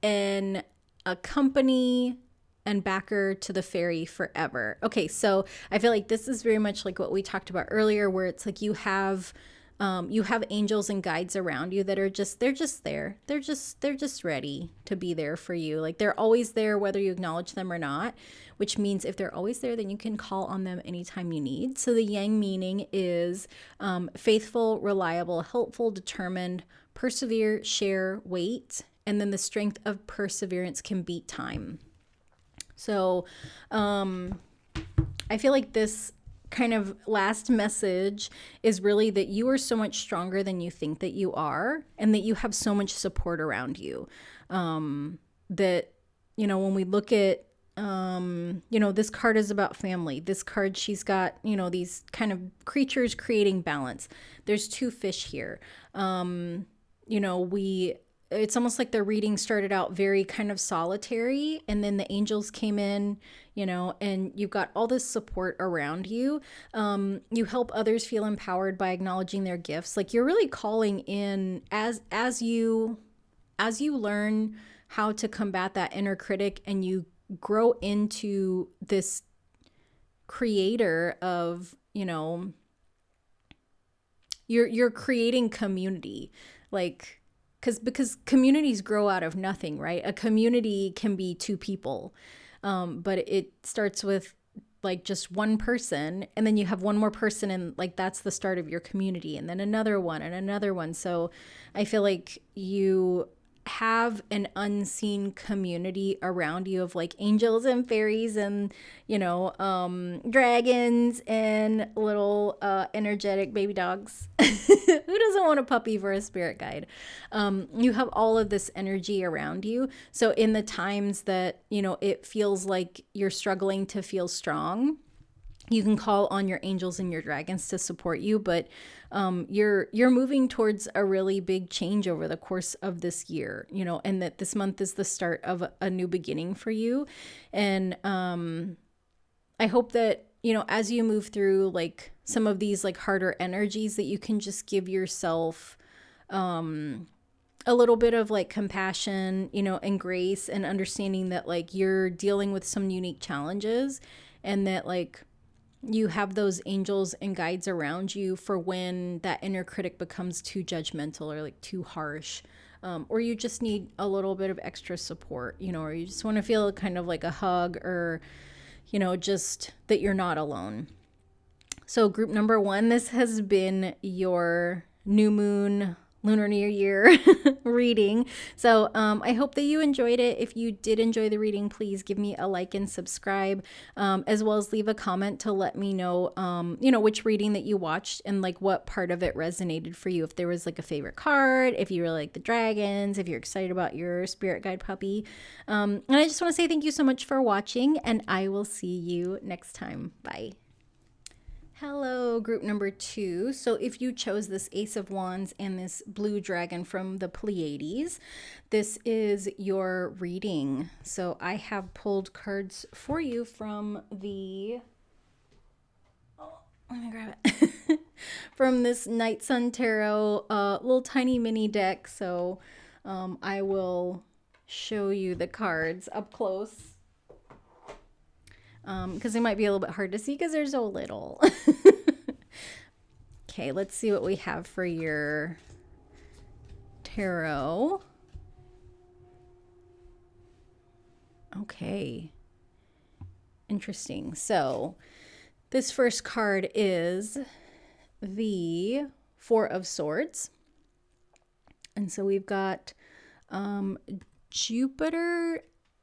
a company and backer to the fairy forever. Okay, so I feel like this is very much like what we talked about earlier, where it's like you have angels and guides around you that are they're just there. They're just ready to be there for you. Like they're always there whether you acknowledge them or not, which means if they're always there, then you can call on them anytime you need. So the yang meaning is faithful, reliable, helpful, determined, persevere, share, wait, and then the strength of perseverance can beat time. So I feel like this kind of last message is really that you are so much stronger than you think that you are, and that you have so much support around you. That, you know, when we look at, you know, this card is about family. This card, she's got, you know, these kind of creatures creating balance. There's two fish here. You know, it's almost like the reading started out very kind of solitary, and then the angels came in, you know, and you've got all this support around you. You help others feel empowered by acknowledging their gifts. Like you're really calling in as you learn how to combat that inner critic, and you grow into this creator of, you know, you're creating community, like, because communities grow out of nothing, right? A community can be two people, but it starts with like just one person, and then you have one more person, and like that's the start of your community, and then another one and another one. So I feel like you have an unseen community around you of like angels and fairies and, you know, dragons and little energetic baby dogs. Who doesn't want a puppy for a spirit guide? You have all of this energy around you. So in the times that, you know, it feels like you're struggling to feel strong, you can call on your angels and your dragons to support you, but you're moving towards a really big change over the course of this year, you know, and that this month is the start of a new beginning for you. And I hope that, you know, as you move through like some of these like harder energies, that you can just give yourself a little bit of like compassion, you know, and grace, and understanding that like you're dealing with some unique challenges, and that like you have those angels and guides around you for when that inner critic becomes too judgmental or like too harsh, or you just need a little bit of extra support, you know, or you just want to feel kind of like a hug, or, you know, just that you're not alone. So group number 1, this has been your new moon Lunar New Year reading. So I hope that you enjoyed it. If you did enjoy the reading, please give me a like and subscribe, as well as leave a comment to let me know, you know, which reading that you watched and like what part of it resonated for you. If there was like a favorite card, if you really like the dragons, if you're excited about your spirit guide puppy. And I just want to say thank you so much for watching, and I will see you next time. Bye. Hello, group number 2. So if you chose this Ace of Wands and this blue dragon from the Pleiades, this is your reading. So I have pulled cards for you from the, let me grab it, from this Night Sun Tarot little tiny mini deck. So I will show you the cards up close, because they might be a little bit hard to see because they're so little. Okay, let's see what we have for your tarot. Okay, interesting. So this first card is the Four of Swords. And so we've got Jupiter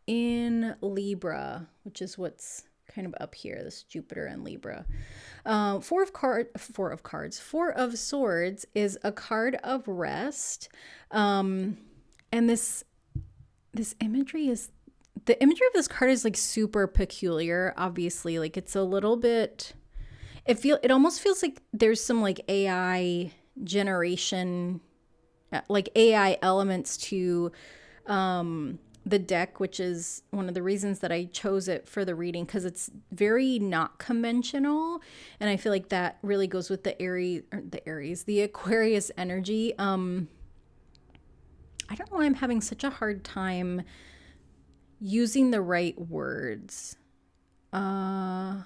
in Libra, which is what's kind of up here, this Jupiter and Libra. Four of Swords is a card of rest. And this imagery is, the imagery of this card is like super peculiar, obviously. Like it's a little bit, it almost feels like there's some like AI generation, like AI elements to the deck, which is one of the reasons that I chose it for the reading, because it's very not conventional, and I feel like that really goes with the Aquarius energy. I don't know why I'm having such a hard time using the right words. I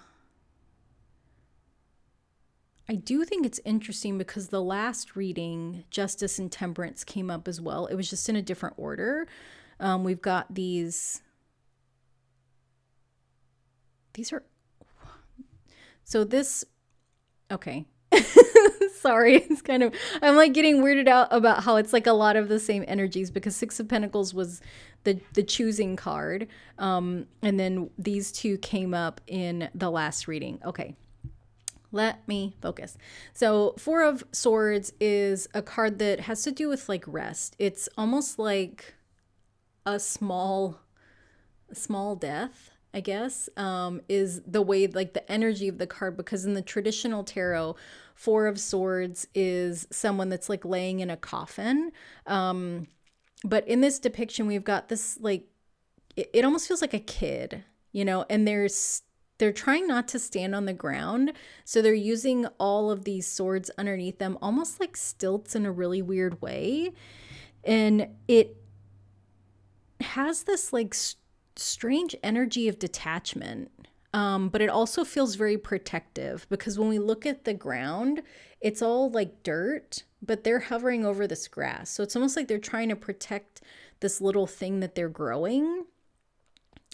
do think it's interesting because the last reading, Justice and Temperance, came up as well. It was just in a different order. We've got these are, so this, okay. Sorry, it's kind of, I'm like getting weirded out about how it's like a lot of the same energies, because Six of Pentacles was the choosing card. And then these two came up in the last reading. Okay. Let me focus. So Four of Swords is a card that has to do with like rest. It's almost like a small death, I guess, is the way, like the energy of the card, because in the traditional tarot, Four of Swords is someone that's like laying in a coffin. But in this depiction, we've got this, like, it almost feels like a kid, you know, and they're trying not to stand on the ground. So they're using all of these swords underneath them, almost like stilts in a really weird way. And it has this like strange energy of detachment. But it also feels very protective, because when we look at the ground, it's all like dirt, but they're hovering over this grass. So it's almost like they're trying to protect this little thing that they're growing.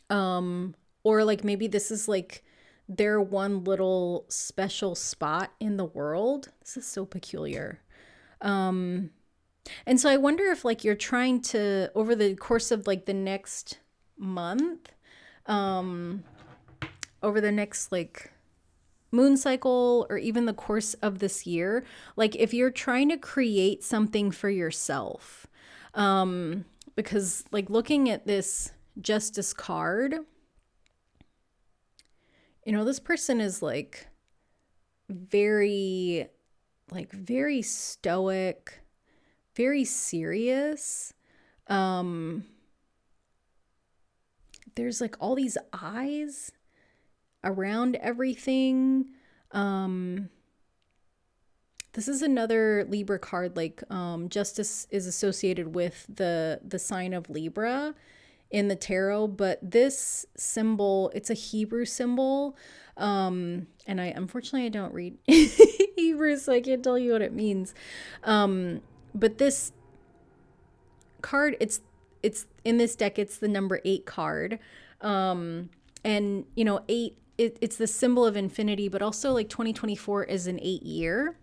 Or like maybe this is like their one little special spot in the world. This is so peculiar. And so I wonder if like you're trying to, over the course of like the next month, over the next like moon cycle, or even the course of this year, like if you're trying to create something for yourself, because like looking at this Justice card, you know, this person is like very stoic, very serious. There's like all these eyes around everything. This is another Libra card. Like Justice is associated with the sign of Libra in the tarot, but this symbol, it's a Hebrew symbol. And unfortunately I don't read Hebrew, so I can't tell you what it means. But this card, it's in this deck, it's the number 8 card. And you know, 8, it's the symbol of infinity, but also like 2024 is an 8 year.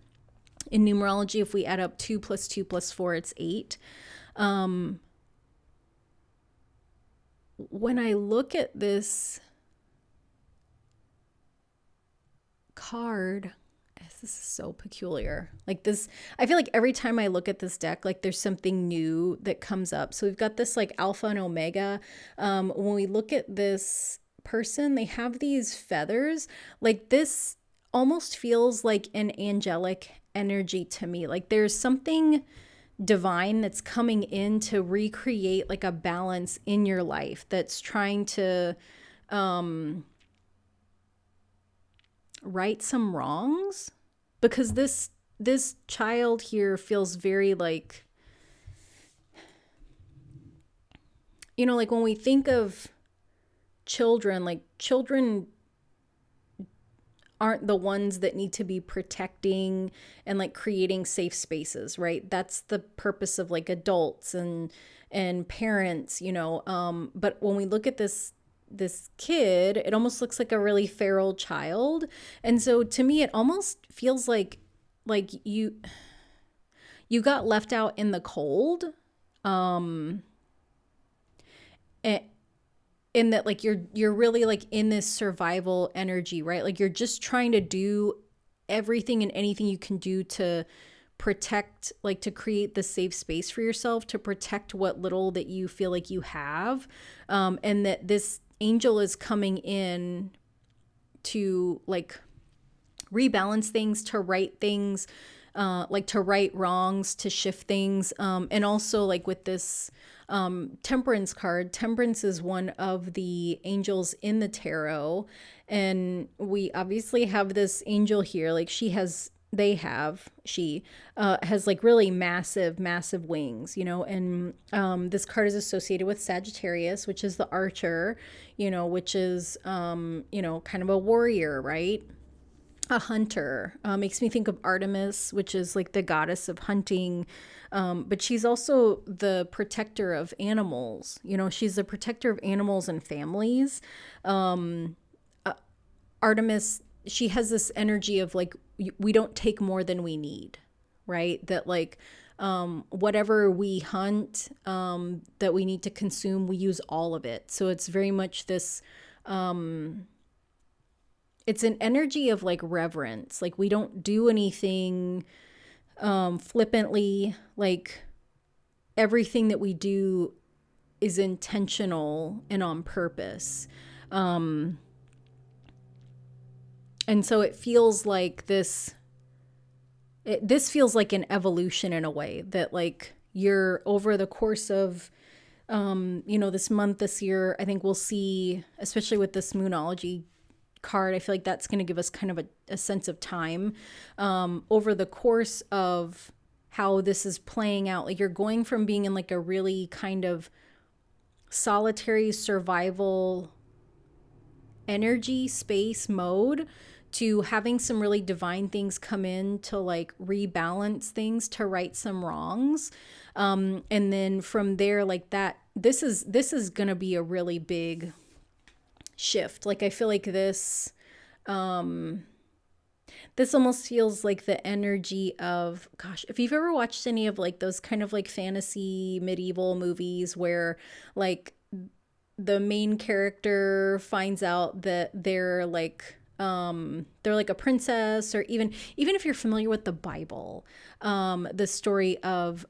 In numerology, if we add up 2 plus 2 plus 4, it's 8. When I look at this card, this is so peculiar. Like this, I feel like every time I look at this deck, like there's something new that comes up. So we've got this like Alpha and Omega. When we look at this person, they have these feathers. Like this almost feels like an angelic energy to me. Like there's something divine that's coming in to recreate like a balance in your life, that's trying to right some wrongs, because this child here feels very like, you know, like when we think of children, like children aren't the ones that need to be protecting and like creating safe spaces, right? That's the purpose of like adults and parents, you know. But when we look at this kid, it almost looks like a really feral child. And so to me, it almost feels like you got left out in the cold. And in that, like you're really like in this survival energy, right? Like you're just trying to do everything and anything you can do to protect, like to create the safe space for yourself, to protect what little that you feel like you have. And that this angel is coming in to like rebalance things, to right things, like to right wrongs, to shift things. And also like with this Temperance card, Temperance is one of the angels in the tarot. And we obviously have this angel here. Like she has like really massive wings, you know. And this card is associated with Sagittarius, which is the archer, you know, which is kind of a warrior, right? A hunter. Makes me think of Artemis, which is like the goddess of hunting. But she's also the protector of animals. You know, she's the protector of animals and families. Artemis, she has this energy of like, we don't take more than we need, right? That like, whatever we hunt, that we need to consume, we use all of it. So it's very much this, it's an energy of like reverence. Like we don't do anything flippantly. Like everything that we do is intentional and on purpose. And so it feels like this feels like an evolution in a way, that like you're over the course of this month, this year, I think we'll see, especially with this Moonology card, I feel like that's going to give us kind of a sense of time over the course of how this is playing out. Like you're going from being in like a really kind of solitary survival energy space mode to having some really divine things come in to like rebalance things, to right some wrongs. And then from there, like that, this is going to be a really big shift. Like I feel like this almost feels like the energy of, gosh, if you've ever watched any of like those kind of like fantasy medieval movies where like the main character finds out that they're like a princess, or even if you're familiar with the Bible, the story of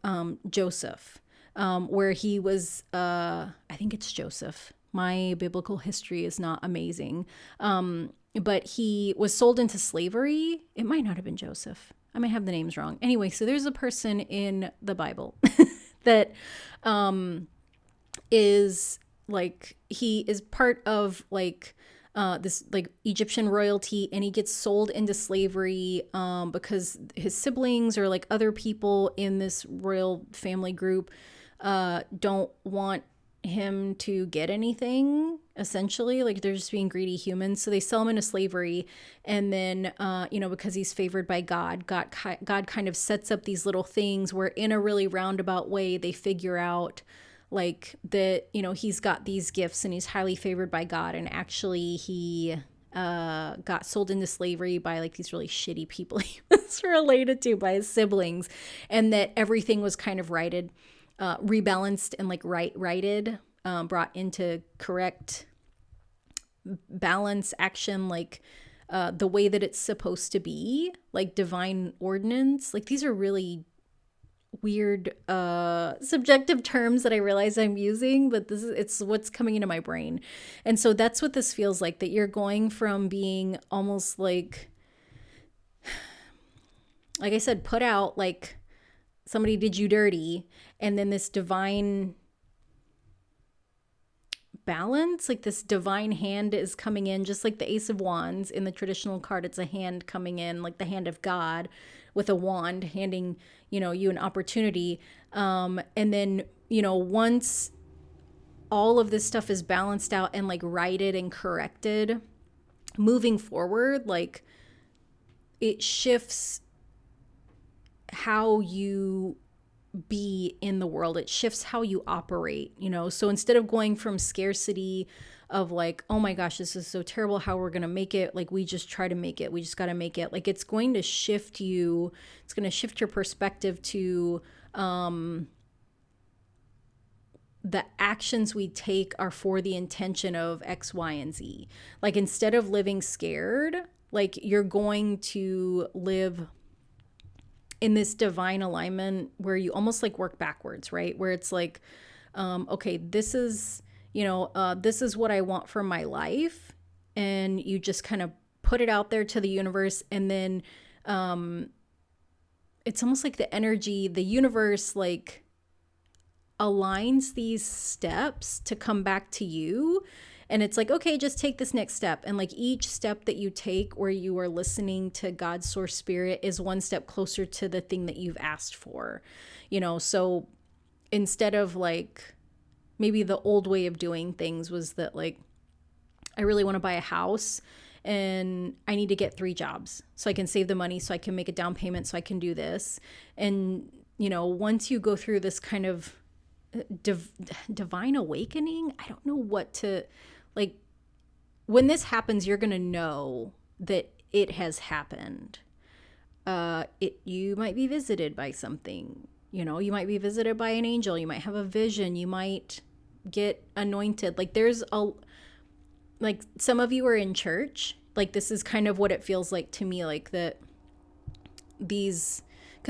Joseph, where he was I think it's Joseph. My biblical history is not amazing. But he was sold into slavery. It might not have been Joseph. I might have the names wrong. Anyway, so there's a person in the Bible that is like, he is part of like this like Egyptian royalty, and he gets sold into slavery because his siblings or like other people in this royal family group don't want him to get anything, essentially. Like they're just being greedy humans, so they sell him into slavery. And then because he's favored by God kind of sets up these little things where in a really roundabout way they figure out like that, he's got these gifts and he's highly favored by God, and actually he got sold into slavery by like these really shitty people he was related to, by his siblings, and that everything was kind of righted, rebalanced and like righted, brought into correct balance, action, like the way that it's supposed to be, like divine ordinance. Like these are really weird subjective terms that I realize I'm using, but it's what's coming into my brain. And so that's what this feels like, that you're going from being almost like I said, put out, like somebody did you dirty, and then this divine balance, like this divine hand is coming in, just like the Ace of Wands in the traditional card. It's a hand coming in, like the hand of God with a wand handing, you an opportunity. And then, once all of this stuff is balanced out and like righted and corrected, moving forward, like it shifts how you be in the world. It shifts how you operate, so instead of going from scarcity of like, oh my gosh, this is so terrible, how we're gonna make it, like we just try to make it, we just got to make it, like it's going to shift you, it's going to shift your perspective to the actions we take are for the intention of X, Y, and Z. Like instead of living scared, like you're going to live in this divine alignment where you almost like work backwards, right? Where it's like, okay, this is, this is what I want for my life. And you just kind of put it out there to the universe. And then it's almost like the energy, the universe, like aligns these steps to come back to you. And it's like, okay, just take this next step. And like each step that you take where you are listening to God's source spirit is one step closer to the thing that you've asked for, you know? So instead of like, maybe the old way of doing things was that like, I really want to buy a house and I need to get 3 jobs so I can save the money, so I can make a down payment, so I can do this. And, you know, once you go through this kind of divine awakening, I don't know what to, like, when this happens, you're going to know that it has happened. You might be visited by something, you know, you might be visited by an angel, you might have a vision, you might get anointed. Like like some of you are in church, like this is kind of what it feels like to me, like that because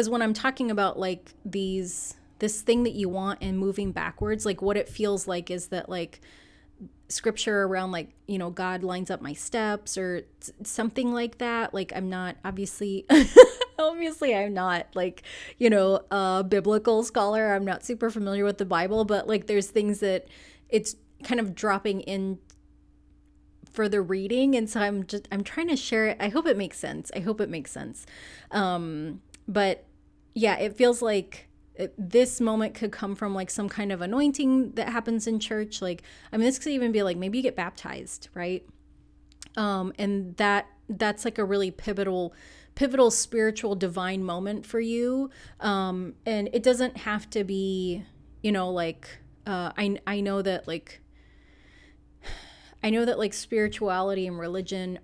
when I'm talking about like this thing that you want and moving backwards, like what it feels like is that like scripture around like, you know, God lines up my steps or something like that. Like I'm not obviously I'm not like, you know, a biblical scholar. I'm not super familiar with the Bible, but like there's things that it's kind of dropping in for the reading. And so I'm trying to share it. I hope it makes sense. But yeah, it feels like this moment could come from like some kind of anointing that happens in church. Like, I mean, this could even be like, maybe you get baptized, right? And that's like a really pivotal spiritual divine moment for you. And it doesn't have to be, you know, like, I know that like spirituality and religion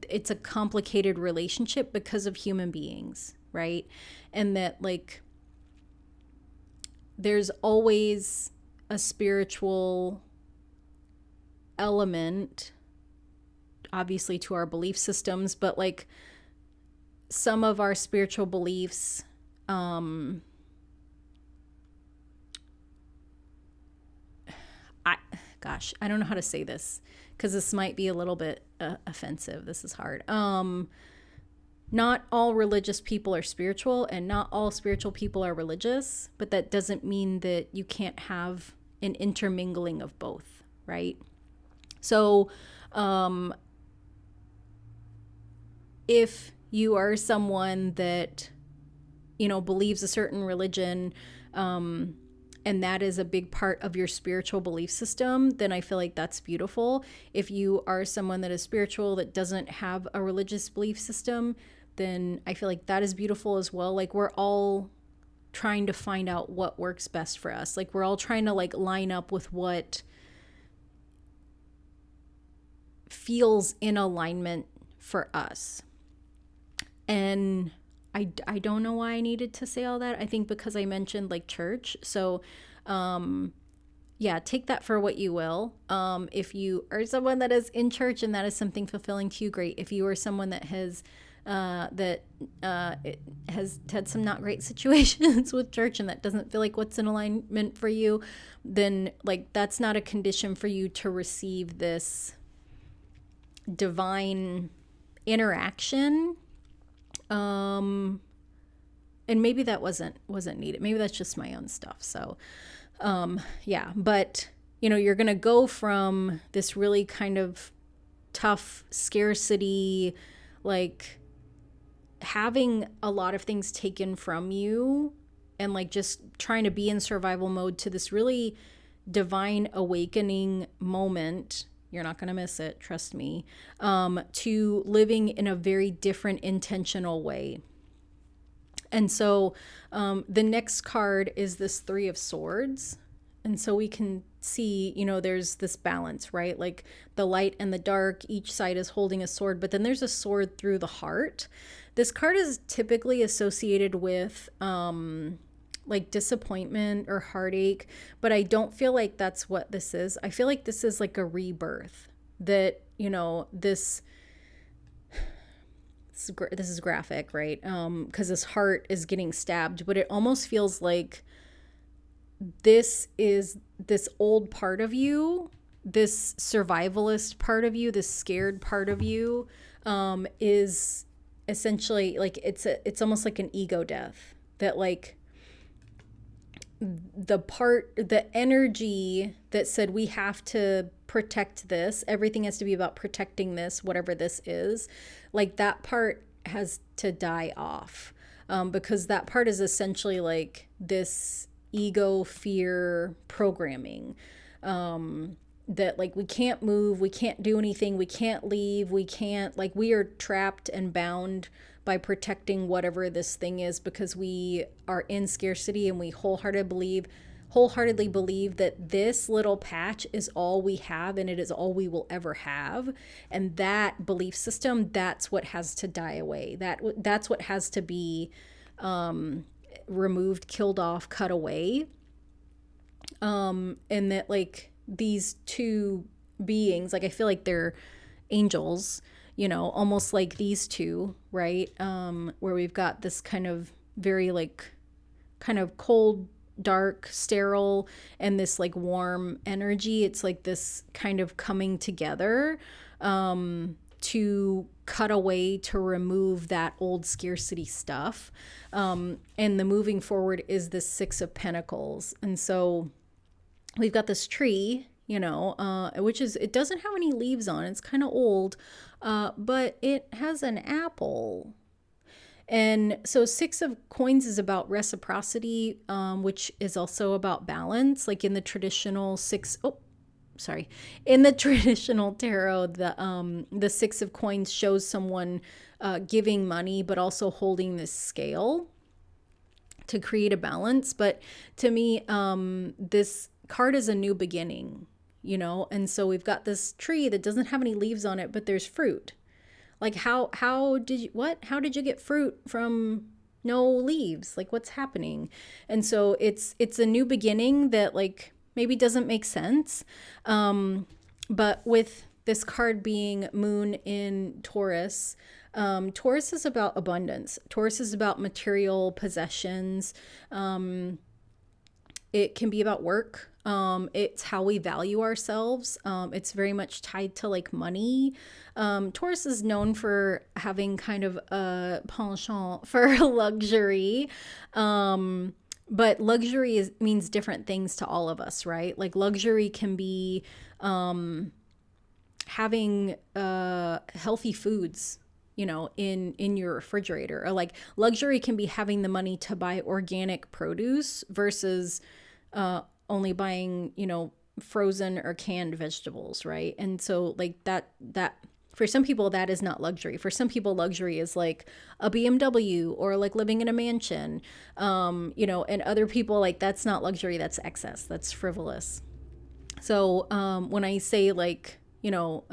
it's a complicated relationship because of human beings, right? And that like there's always a spiritual element, obviously, to our belief systems, but like some of our spiritual beliefs, I don't know how to say this because this might be a little bit offensive. This is hard. Not all religious people are spiritual and not all spiritual people are religious, but that doesn't mean that you can't have an intermingling of both, right? So, if you are someone that, you know, believes a certain religion, and that is a big part of your spiritual belief system, then I feel like that's beautiful. If you are someone that is spiritual that doesn't have a religious belief system, then I feel like that is beautiful as well. Like we're all trying to find out what works best for us. Like we're all trying to like line up with what feels in alignment for us. And I don't know why I needed to say all that. I think because I mentioned like church. So, yeah, take that for what you will. If you are someone that is in church and that is something fulfilling to you, great. If you are someone that has had some not great situations with church and that doesn't feel like what's in alignment for you, then like that's not a condition for you to receive this divine interaction. And maybe that wasn't needed. Maybe that's just my own stuff. So, yeah, but you know, you're going to go from this really kind of tough scarcity, like having a lot of things taken from you and like just trying to be in survival mode, to this really divine awakening moment. You're not going to miss it. Trust me. To living in a very different intentional way. And so the next card is this 3 of Swords. And so we can see, you know, there's this balance, right? Like the light and the dark, each side is holding a sword, but then there's a sword through the heart. This card is typically associated with like disappointment or heartache, but I don't feel like that's what this is. I feel like this is like a rebirth, that, you know, this is graphic, right? Because his heart is getting stabbed, but it almost feels like this is this old part of you, this survivalist part of you, this scared part of you, is essentially like it's almost like an ego death, that like the energy that said we have to protect this, everything has to be about protecting this, whatever this is, like that part has to die off, because that part is essentially like this ego fear programming, that like we can't move, we can't do anything, we can't leave, we can't, like we are trapped and bound by protecting whatever this thing is, because we are in scarcity and we wholeheartedly believe that this little patch is all we have and it is all we will ever have. And that belief system, that's what has to die away. That's what has to be removed, killed off, cut away. And that like these two beings, like I feel like they're angels, you know, almost like these two, right? Where we've got this kind of very like kind of cold, dark, sterile, and this like warm energy. It's like this kind of coming together to cut away, to remove that old scarcity stuff. And the moving forward is the Six of Pentacles. And so we've got this tree, you know, which is, it doesn't have any leaves on it. It's kind of old, but it has an apple. And so Six of Coins is about reciprocity, which is also about balance. Like in the traditional in the traditional tarot, the Six of Coins shows someone giving money, but also holding this scale to create a balance. But to me, this card is a new beginning, you know? And so we've got this tree that doesn't have any leaves on it, but there's fruit. Like how did you get fruit from no leaves? Like what's happening? And so it's a new beginning that like maybe doesn't make sense. But with this card being Moon in Taurus, Taurus is about abundance. Taurus is about material possessions. It can be about work. It's how we value ourselves. It's very much tied to like money. Taurus is known for having kind of a penchant for luxury. But luxury means different things to all of us, right? Like luxury can be having healthy foods, you know, in your refrigerator. Or like luxury can be having the money to buy organic produce versus only buying, you know, frozen or canned vegetables, right? And so like that for some people that is not luxury. For some people luxury is like a BMW or like living in a mansion, you know, and other people like that's not luxury, that's excess, that's frivolous. So when I say like, you know,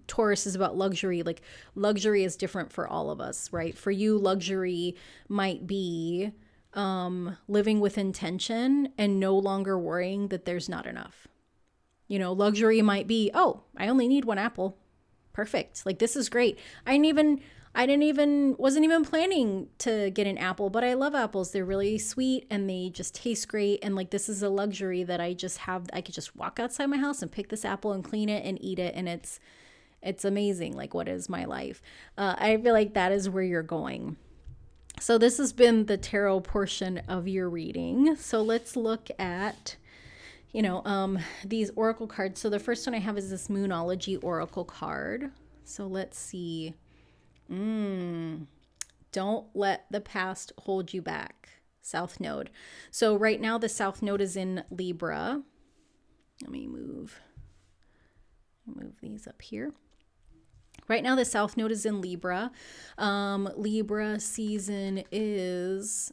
Taurus is about luxury, like luxury is different for all of us, right? For you, luxury might be living with intention and no longer worrying that there's not enough. You know, luxury might be, oh, I only need one apple. Perfect. Like, this is great. wasn't even planning to get an apple, but I love apples. They're really sweet and they just taste great. And like, this is a luxury that I could just walk outside my house and pick this apple and clean it and eat it. And it's amazing. Like, what is my life? I feel like that is where you're going. So this has been the tarot portion of your reading. So let's look at, you know, these oracle cards. So the first one I have is this Moonology oracle card. So let's see. Don't let the past hold you back. South Node. So right now the South Node is in Libra. Let me move these up here. Right now, the South Node is in Libra. Libra season is,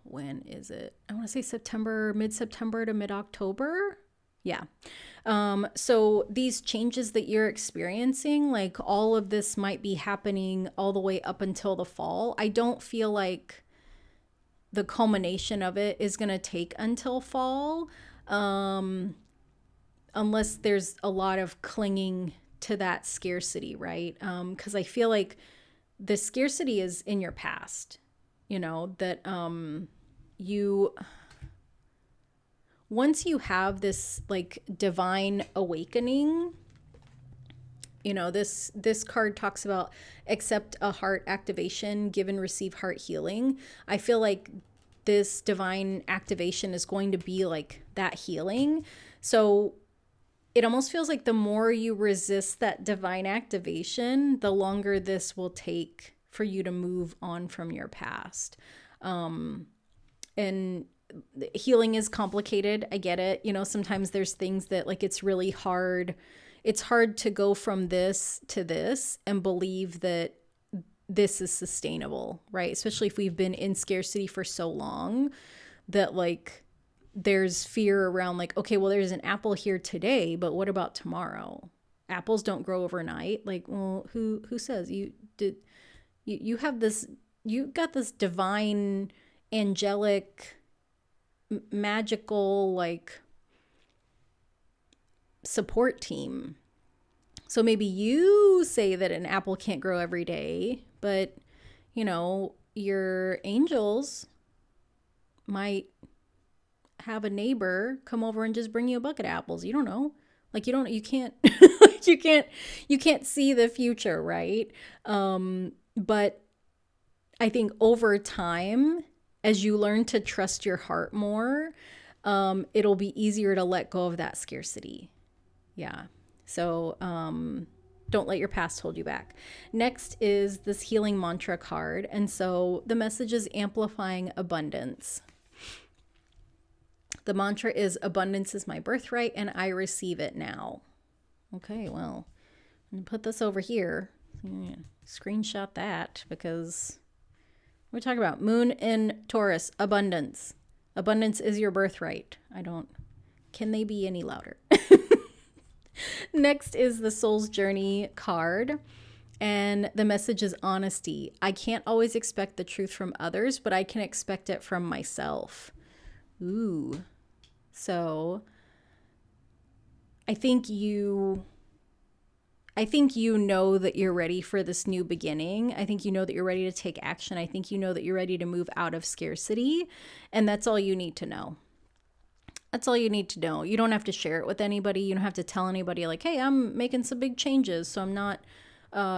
when is it? I want to say mid-September to mid-October. Yeah. So these changes that you're experiencing, like all of this might be happening all the way up until the fall. I don't feel like the culmination of it is going to take until fall, unless there's a lot of clinging to that scarcity, right? Because I feel like the scarcity is in your past, you know, that once you have this like divine awakening this card talks about accept a heart activation, give and receive heart healing. I feel like this divine activation is going to be like that healing. So it almost feels like the more you resist that divine activation, the longer this will take for you to move on from your past. And healing is complicated. I get it. Sometimes there's things that like it's really hard. It's hard to go from this to this and believe that this is sustainable, right? Especially if we've been in scarcity for so long that like there's fear around like, okay, well, there's an apple here today, but what about tomorrow? Apples don't grow overnight. Like, well, who says you have this, you got this divine, angelic, magical, like support team. So maybe you say that an apple can't grow every day, but your angels might have a neighbor come over and just bring you a bucket of apples. You don't know. Like you can't you can't see the future, right? But I think over time, as you learn to trust your heart more, it'll be easier to let go of that scarcity. Yeah. So don't let your past hold you back. Next is this healing mantra card. And so the message is amplifying abundance. The mantra is abundance is my birthright and I receive it now. Okay, well, I'm going to put this over here. Screenshot that because we're talking about Moon in Taurus, abundance. Abundance is your birthright. Can they be any louder? Next is the Soul's Journey card. And the message is honesty. I can't always expect the truth from others, but I can expect it from myself. Ooh. So I think you know that you're ready for this new beginning. I think you know that you're ready to take action. I think you know that you're ready to move out of scarcity. And that's all you need to know. That's all you need to know. You don't have to share it with anybody. You don't have to tell anybody like, hey, I'm making some big changes, so I'm not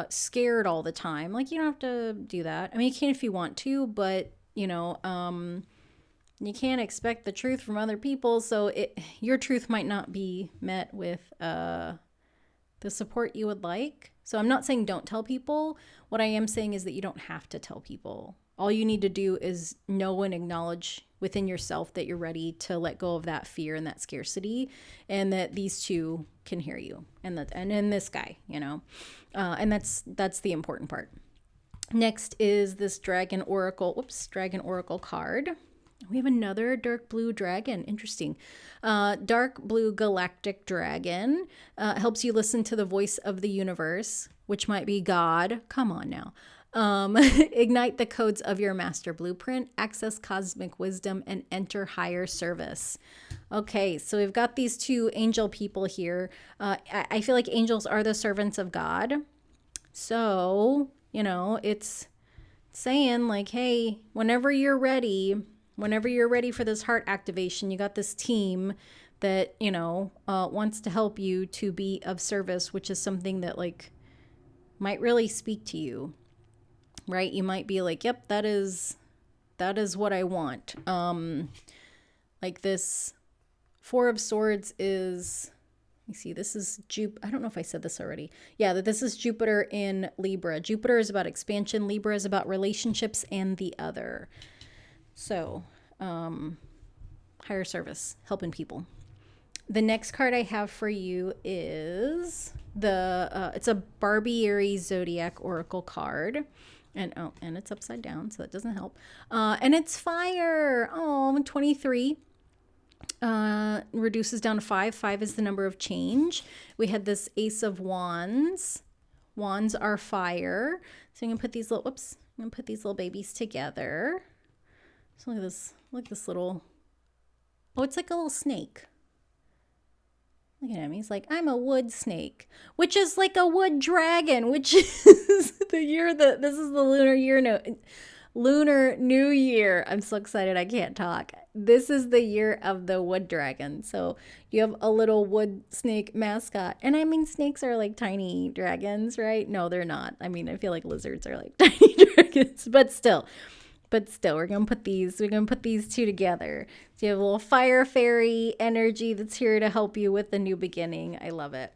scared all the time. Like, you don't have to do that. I mean, you can if you want to, but, you can't expect the truth from other people. So your truth might not be met with the support you would like. So I'm not saying don't tell people. What I am saying is that you don't have to tell people. All you need to do is know and acknowledge within yourself that you're ready to let go of that fear and that scarcity, and that these two can hear you, and in this guy, and that's the important part. Next is this Dragon Oracle card. We have another dark blue dragon. Interesting. Dark blue galactic dragon helps you listen to the voice of the universe, which might be God. Come on now. Ignite the codes of your master blueprint, access cosmic wisdom, and enter higher service. Okay, so we've got these two angel people here. I feel like angels are the servants of God. So, it's saying like, hey, whenever you're ready for this heart activation, you got this team that, wants to help you to be of service, which is something that like might really speak to you. Right? You might be like, yep, that is what I want. Like this Four of Swords is, let me see, this is I don't know if I said this already. Yeah, that this is Jupiter in Libra. Jupiter is about expansion. Libra is about relationships and the other. So, higher service, helping people. The next card I have for you is it's a Barbieri Zodiac Oracle card. And it's upside down, so that doesn't help. And it's fire. 23. Reduces down to 5. 5 is the number of change. We had this Ace of Wands. Wands are fire. So I'm gonna put these little babies together. So look at this little. Oh, it's like a little snake. Look at him. He's like, I'm a wood snake, which is like a wood dragon, which is this is the lunar year. No, Lunar New Year. I'm so excited. I can't talk. this is the year of the wood dragon. So you have a little wood snake mascot. And I mean, snakes are like tiny dragons, right? No, they're not. I mean, I feel like lizards are like tiny dragons, but still. We're gonna put these two together. So you have a little fire fairy energy that's here to help you with the new beginning. I love it.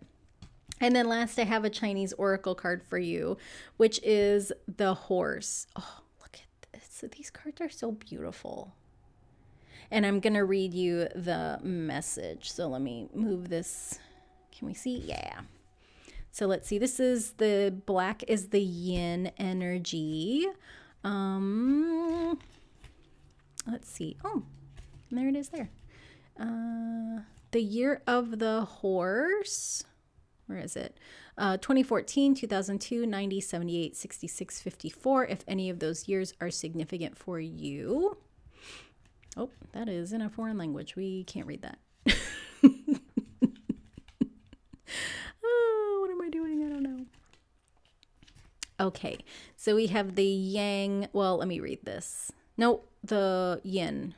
And then last, I have a Chinese oracle card for you, which is the horse. Oh, look at this. These cards are so beautiful. And I'm gonna read you the message. So let me move this. Can we see? Yeah. So let's see. This is the black is the yin energy. Let's see. Oh, there it is there. The year of the horse. Where is it? 2014, 2002, 90, 78, 66, 54. If any of those years are significant for you. Oh, that is in a foreign language. We can't read that. Oh, what am I doing? I don't know. Okay, so we have the yang. Well, let me read this. No, the yin.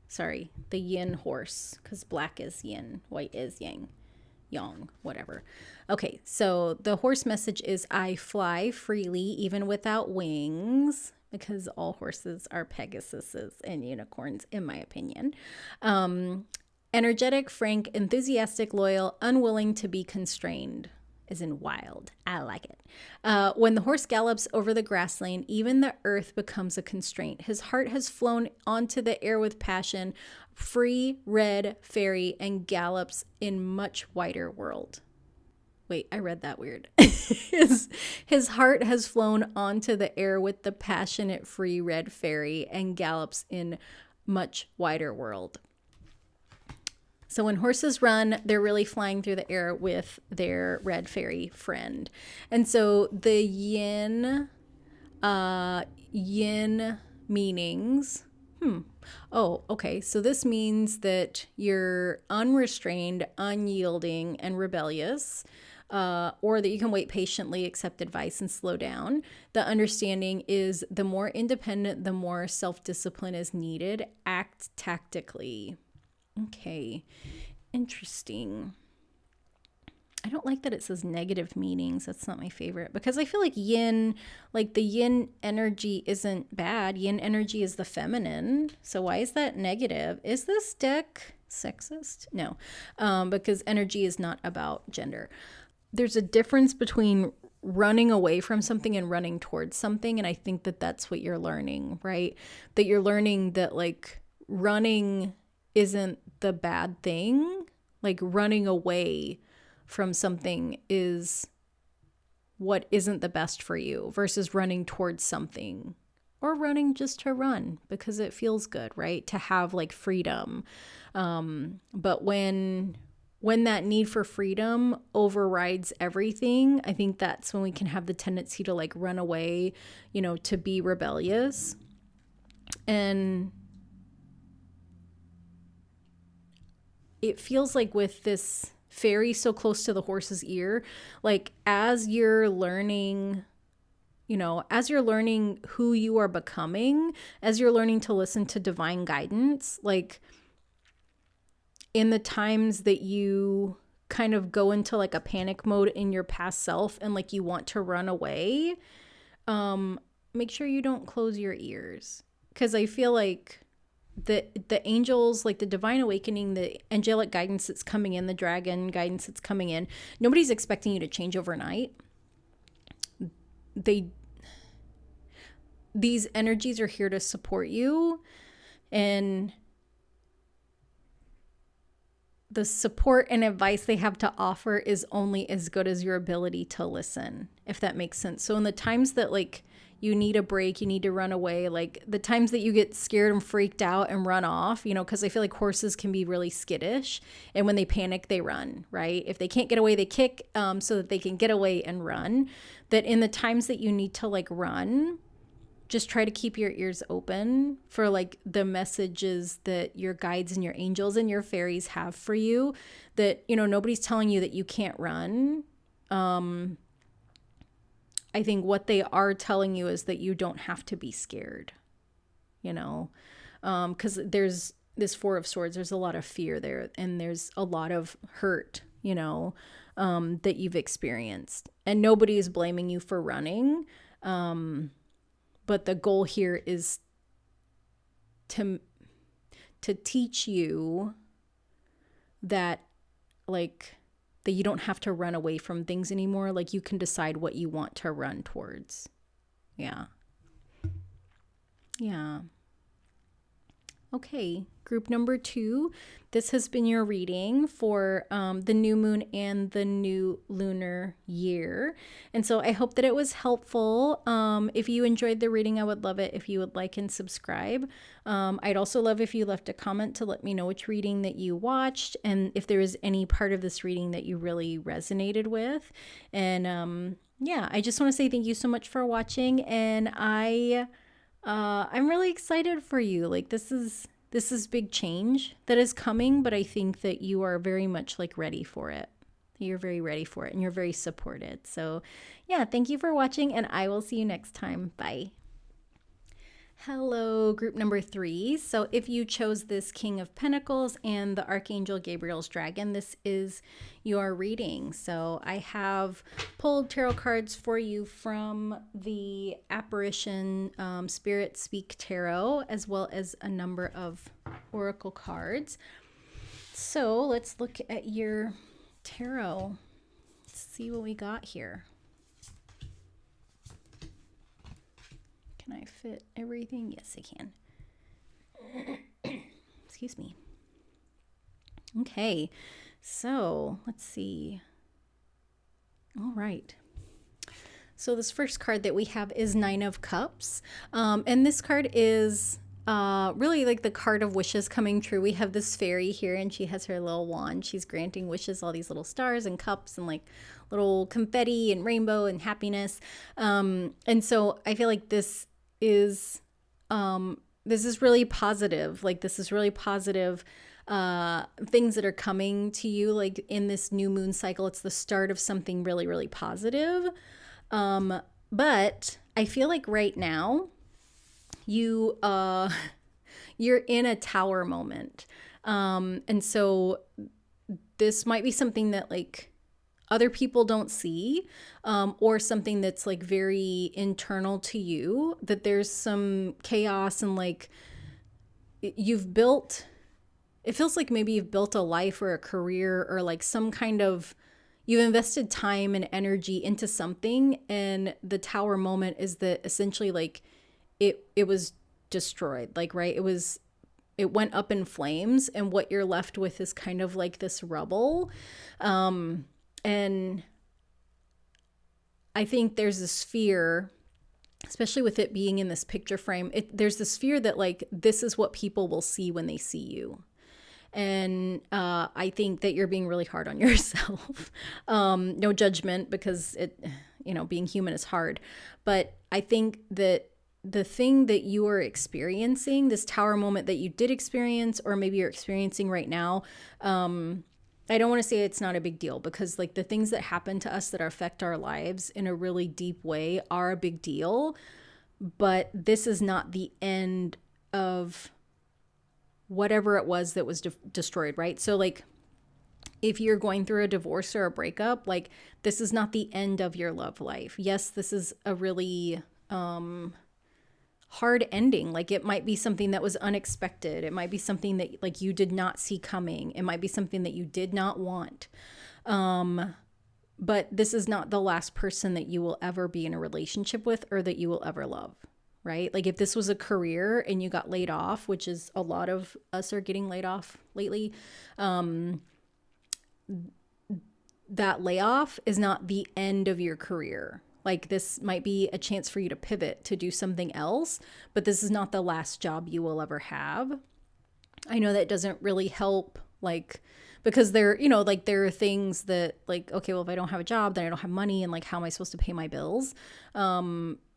Sorry, the yin horse, because black is yin, white is yang. Yang, whatever. Okay, so the horse message is I fly freely, even without wings, because all horses are Pegasuses and unicorns, in my opinion. Energetic, frank, enthusiastic, loyal, unwilling to be constrained. Is in wild. I like it. When the horse gallops over the grass lane, even the earth becomes a constraint. His heart has flown onto the air with passion, free, red, fairy, and gallops in much wider world. Wait, I read that weird. His heart has flown onto the air with the passionate, free, red fairy, and gallops in much wider world. So when horses run, they're really flying through the air with their red fairy friend. And so the yin meanings. Oh, okay. So this means that you're unrestrained, unyielding, and rebellious. Or that you can wait patiently, accept advice, and slow down. The understanding is the more independent, the more self-discipline is needed. Act tactically. Okay, interesting. I don't like that it says negative meanings. That's not my favorite, because I feel like yin, like the yin energy isn't bad. Yin energy is the feminine. So why is that negative? Is this deck sexist? No, because energy is not about gender. There's a difference between running away from something and running towards something. And I think that that's what you're learning, right? That you're learning that like running isn't the bad thing. Like running away from something is what isn't the best for you versus running towards something, or running just to run because it feels good, right? To have like freedom. But when that need for freedom overrides everything, I think that's when we can have the tendency to like run away, to be rebellious. And it feels like with this fairy so close to the horse's ear, like as you're learning, as you're learning who you are becoming, as you're learning to listen to divine guidance, like in the times that you kind of go into like a panic mode in your past self and like you want to run away, make sure you don't close your ears. Because I feel like the angels, like the divine awakening, the angelic guidance that's coming in, the dragon guidance that's coming in, nobody's expecting you to change overnight. These energies are here to support you, and the support and advice they have to offer is only as good as your ability to listen, if that makes sense. So in the times that like you need a break, you need to run away, like the times that you get scared and freaked out and run off, because I feel like horses can be really skittish, and when they panic, they run, right? If they can't get away, they kick, so that they can get away and run. That in the times that you need to like run, just try to keep your ears open for like the messages that your guides and your angels and your fairies have for you, that, nobody's telling you that you can't run. I think what they are telling you is that you don't have to be scared, because this Four of Swords, there's a lot of fear there, and there's a lot of hurt, you know, that you've experienced, and nobody is blaming you for running. But the goal here is to teach you that, like, that you don't have to run away from things anymore. Like, you can decide what you want to run towards. Yeah. Yeah. Okay, group number 2. This has been your reading for the new moon and the new lunar year. And so I hope that it was helpful. If you enjoyed the reading, I would love it if you would like and subscribe. I'd also love if you left a comment to let me know which reading that you watched and if there was any part of this reading that you really resonated with. And yeah, I just want to say thank you so much for watching, and I'm really excited for you. Like, this is big change that is coming, but I think that you are very much like ready for it. You're very ready for it, and you're very supported. So yeah, thank you for watching, and I will see you next time. Bye. Hello, group number 3. So if you chose this King of Pentacles and the Archangel Gabriel's Dragon, this is your reading. So I have pulled tarot cards for you from the Apparition Spirit Speak Tarot, as well as a number of oracle cards. So let's look at your tarot. Let's see what we got here. Can I fit everything? Yes, I can. Excuse me. Okay, so let's see. All right. So this first card that we have is 9 of Cups. And this card is really like the card of wishes coming true. We have this fairy here, and she has her little wand. She's granting wishes, all these little stars and cups and like little confetti and rainbow and happiness. And so I feel like this is really positive. Like, this is really positive things that are coming to you, like in this new moon cycle. It's the start of something really, really positive. But I feel like right now you're in a tower moment. And so this might be something that like other people don't see, or something that's like very internal to you, that there's some chaos and like it feels like maybe you've built a life or a career or like some kind of, you've invested time and energy into something, and the tower moment is that essentially like it was destroyed, like, right? It went up in flames, and what you're left with is kind of like this rubble. And I think there's this fear, especially with it being in this picture frame, there's this fear that like this is what people will see when they see you. And I think that you're being really hard on yourself. No judgment, because being human is hard. But I think that the thing that you are experiencing, this tower moment that you did experience, or maybe you're experiencing right now, I don't want to say it's not a big deal, because like the things that happen to us that affect our lives in a really deep way are a big deal. But this is not the end of whatever it was that was destroyed, right? So like if you're going through a divorce or a breakup, like this is not the end of your love life. Yes, this is a really hard ending. Like, it might be something that was unexpected. It might be something that like you did not see coming. It might be something that you did not want. But this is not the last person that you will ever be in a relationship with, or that you will ever love, right? Like, if this was a career and you got laid off, which is a lot of us are getting laid off lately, that layoff is not the end of your career. Like, this might be a chance for you to pivot to do something else, but this is not the last job you will ever have. I know that doesn't really help, like, because there are things that like, okay, well, if I don't have a job, then I don't have money, and like, how am I supposed to pay my bills?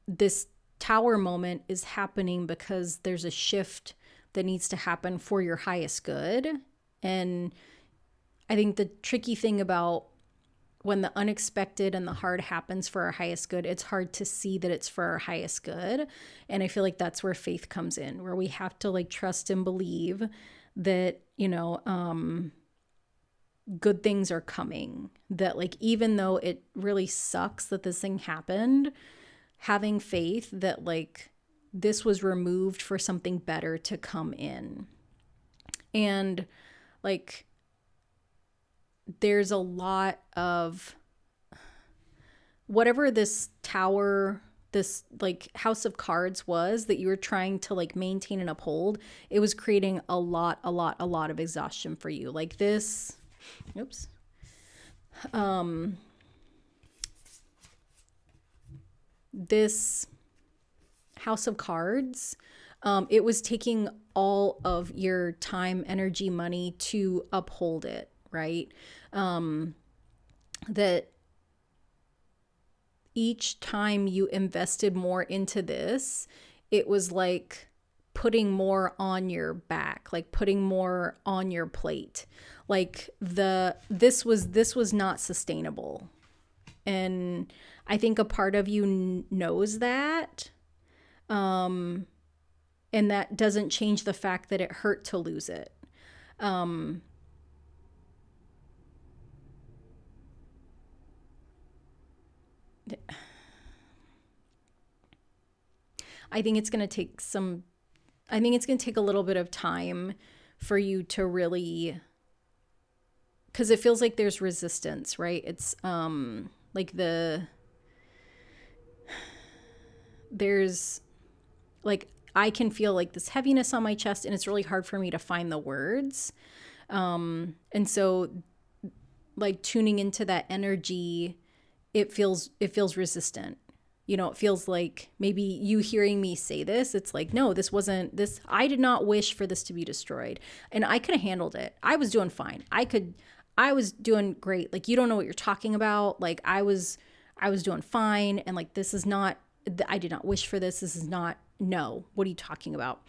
This tower moment is happening because there's a shift that needs to happen for your highest good. And I think the tricky thing about when the unexpected and the hard happens for our highest good, it's hard to see that it's for our highest good. And I feel like that's where faith comes in, where we have to like trust and believe that, good things are coming, that like, even though it really sucks that this thing happened, having faith that like this was removed for something better to come in. And like, there's a lot of whatever this tower, this like house of cards was that you were trying to like maintain and uphold, it was creating a lot of exhaustion for you. Like this, oops. This house of cards, it was taking all of your time, energy, money to uphold it, right? That each time you invested more into this, it was like putting more on your back, like putting more on your plate. Like this was not sustainable. And I think a part of you knows that. And that doesn't change the fact that it hurt to lose it. I think it's going to take a little bit of time for you to really, because it feels like there's resistance, right? It's like there's like, I can feel like this heaviness on my chest, and it's really hard for me to find the words. And so like tuning into that energy, it feels resistant. It feels like maybe you hearing me say this, it's like, no, this wasn't this. I did not wish for this to be destroyed. And I could have handled it. I was doing fine. I was doing great. Like, you don't know what you're talking about. Like, I was doing fine. And like, this is not, I did not wish for this. This is not, no, what are you talking about?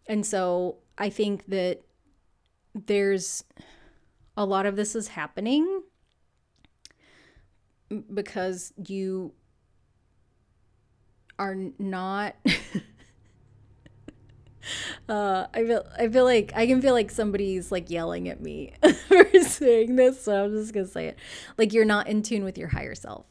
And so I think that there's a lot of this is happening because you are not I feel like I can feel like somebody's like yelling at me for saying this, so I'm just gonna say it. Like, you're not in tune with your higher self.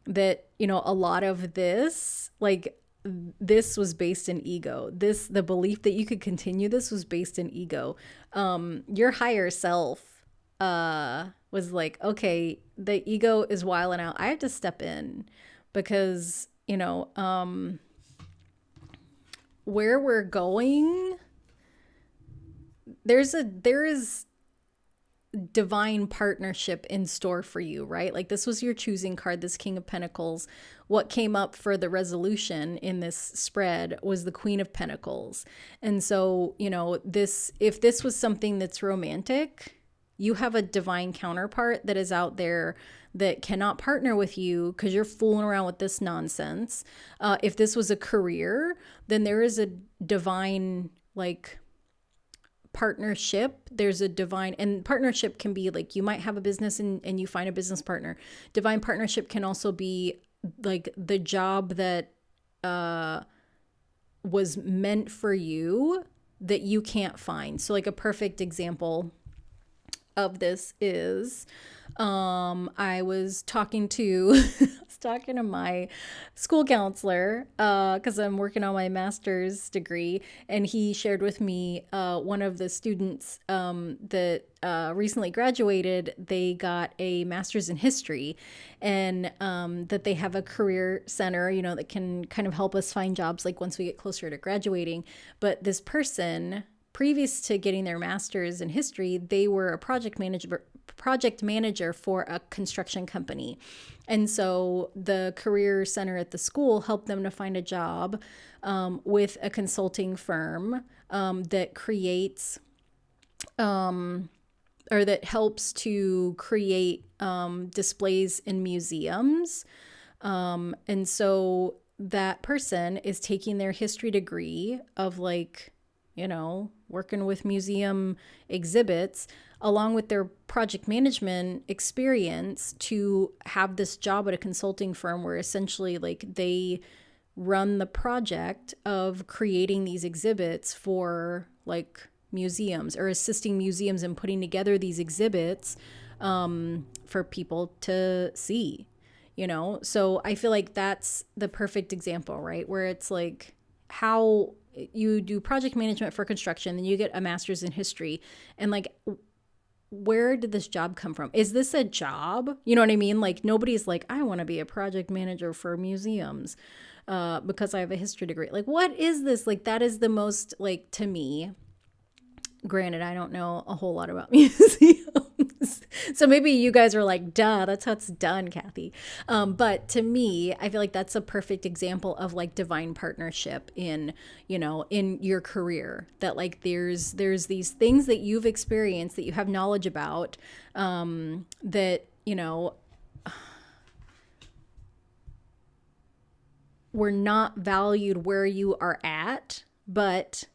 That, a lot of this, like, this was based in ego. The belief that you could continue this was based in ego. Your higher self was like, okay, the ego is wilding out. I have to step in because, where we're going, there is divine partnership in store for you, right? Like, this was your choosing card, this King of Pentacles. What came up for the resolution in this spread was the Queen of Pentacles. And so, if this was something that's romantic, you have a divine counterpart that is out there that cannot partner with you because you're fooling around with this nonsense. If this was a career, then there is a divine, like, partnership. There's a divine, and partnership can be like, you might have a business and you find a business partner. Divine partnership can also be like the job that was meant for you that you can't find. So like, a perfect example of this is I was talking to my school counselor because I'm working on my master's degree, and he shared with me one of the students that recently graduated. They got a master's in history, and that they have a career center, that can kind of help us find jobs like once we get closer to graduating. But this person, previous to getting their master's in history, they were a project manager for a construction company. And so the career center at the school helped them to find a job with a consulting firm that creates or that helps to create displays in museums. And so that person is taking their history degree of like, working with museum exhibits along with their project management experience to have this job at a consulting firm where essentially like they run the project of creating these exhibits for like museums or assisting museums in putting together these exhibits for people to see, So I feel like that's the perfect example, right? Where it's like how you do project management for construction, then you get a master's in history, and like, where did this job come from? Is this a job? You know what I mean? Like, nobody's like, I want to be a project manager for museums because I have a history degree. Like, what is this? Like, that is the most, like, to me, granted, I don't know a whole lot about museums. So maybe you guys are like, duh, that's how it's done, Kathy. But to me, I feel like that's a perfect example of like divine partnership in your career, that like there's these things that you've experienced, that you have knowledge about, that, were not valued where you are at, but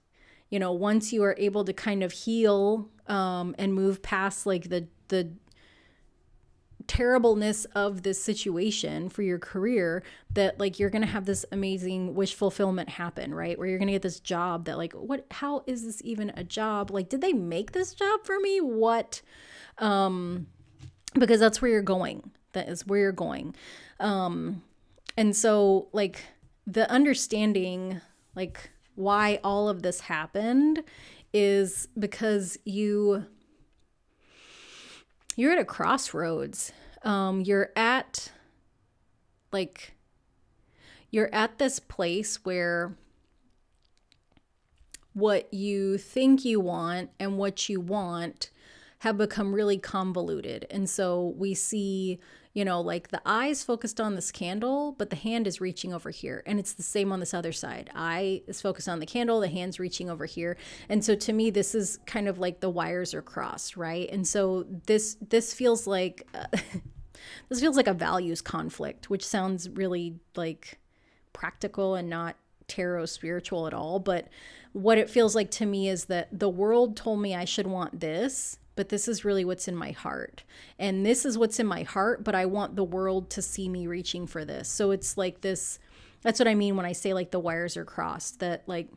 once you are able to kind of heal and move past like the terribleness of this situation for your career, that like you're going to have this amazing wish fulfillment happen, right? Where you're going to get this job that like, how is this even a job? Like, did they make this job for me? What? Because that's where you're going. That is where you're going. And so like the understanding, like, why all of this happened is because you're at a crossroads. You're at this place where what you think you want and what you want have become really convoluted. And so we see, like the eye's focused on this candle, but the hand is reaching over here. And it's the same on this other side. Eye is focused on the candle, the hand's reaching over here. And so to me, this is kind of like the wires are crossed, right? And so this feels like a values conflict, which sounds really like practical and not tarot spiritual at all. But what it feels like to me is that the world told me I should want this, but this is really what's in my heart. And this is what's in my heart, but I want the world to see me reaching for this. So it's like this, that's what I mean when I say like the wires are crossed, that like,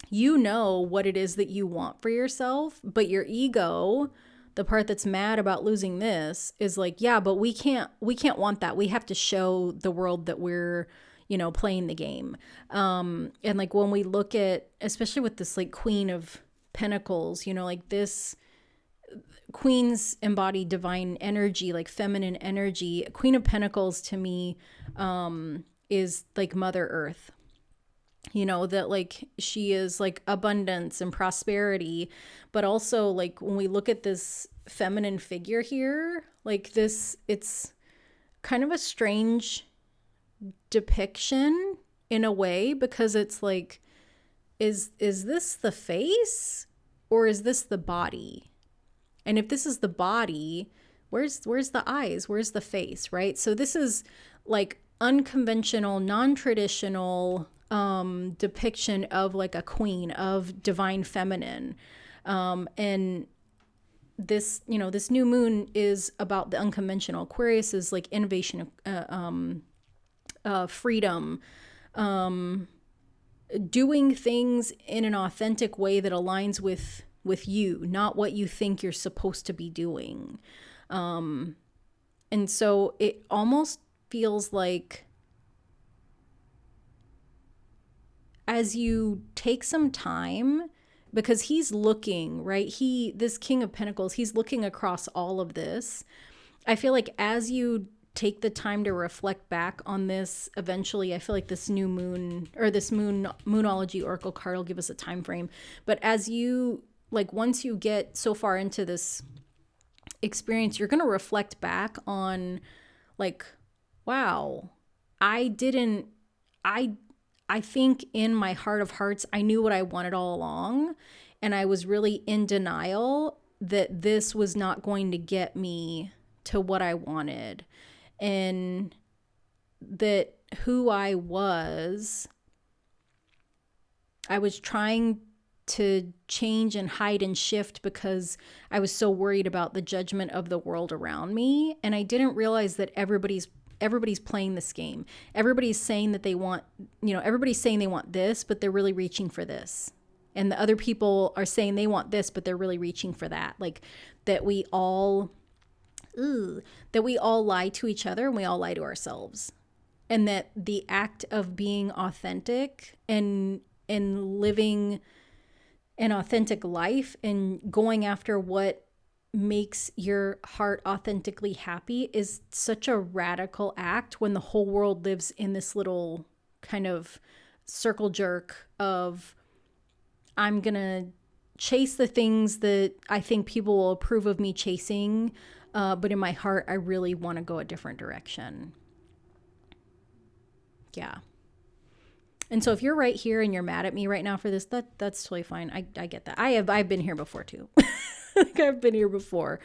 what it is that you want for yourself, but your ego, the part that's mad about losing this, is like, yeah, but we can't want that. We have to show the world that we're, playing the game. And like when we look at, especially with this like Queen of Pentacles, like this, queens embody divine energy, like feminine energy. Queen of Pentacles to me is like Mother Earth, that like she is like abundance and prosperity. But also like when we look at this feminine figure here, like this, it's kind of a strange depiction in a way, because it's like, is this the face or is this the body? And if this is the body, where's the eyes? Where's the face, right? So this is like unconventional, non-traditional depiction of like a queen, of divine feminine. And this, this new moon is about the unconventional. Aquarius is like innovation, freedom, doing things in an authentic way that aligns with you, not what you think you're supposed to be doing. And so it almost feels like as you take some time, because he's looking, right? This King of Pentacles, he's looking across all of this. I feel like as you take the time to reflect back on this, eventually I feel like this new moon, or this moonology oracle card will give us a time frame. But as you, like, once you get so far into this experience, you're going to reflect back on like, wow, I think in my heart of hearts, I knew what I wanted all along. And I was really in denial that this was not going to get me to what I wanted. And that who I was trying to change and hide and shift because I was so worried about the judgment of the world around me. And I didn't realize that everybody's playing this game. Everybody's saying that they want, everybody's saying they want this, but they're really reaching for this. And the other people are saying they want this, but they're really reaching for that. Like that we all lie to each other and we all lie to ourselves. And that the act of being authentic and living an authentic life and going after what makes your heart authentically happy is such a radical act when the whole world lives in this little kind of circle jerk of, I'm going to chase the things that I think people will approve of me chasing, but in my heart, I really want to go a different direction. Yeah. And so if you're right here and you're mad at me right now for this, that's totally fine. I get that. I've been here before too. Like I've been here before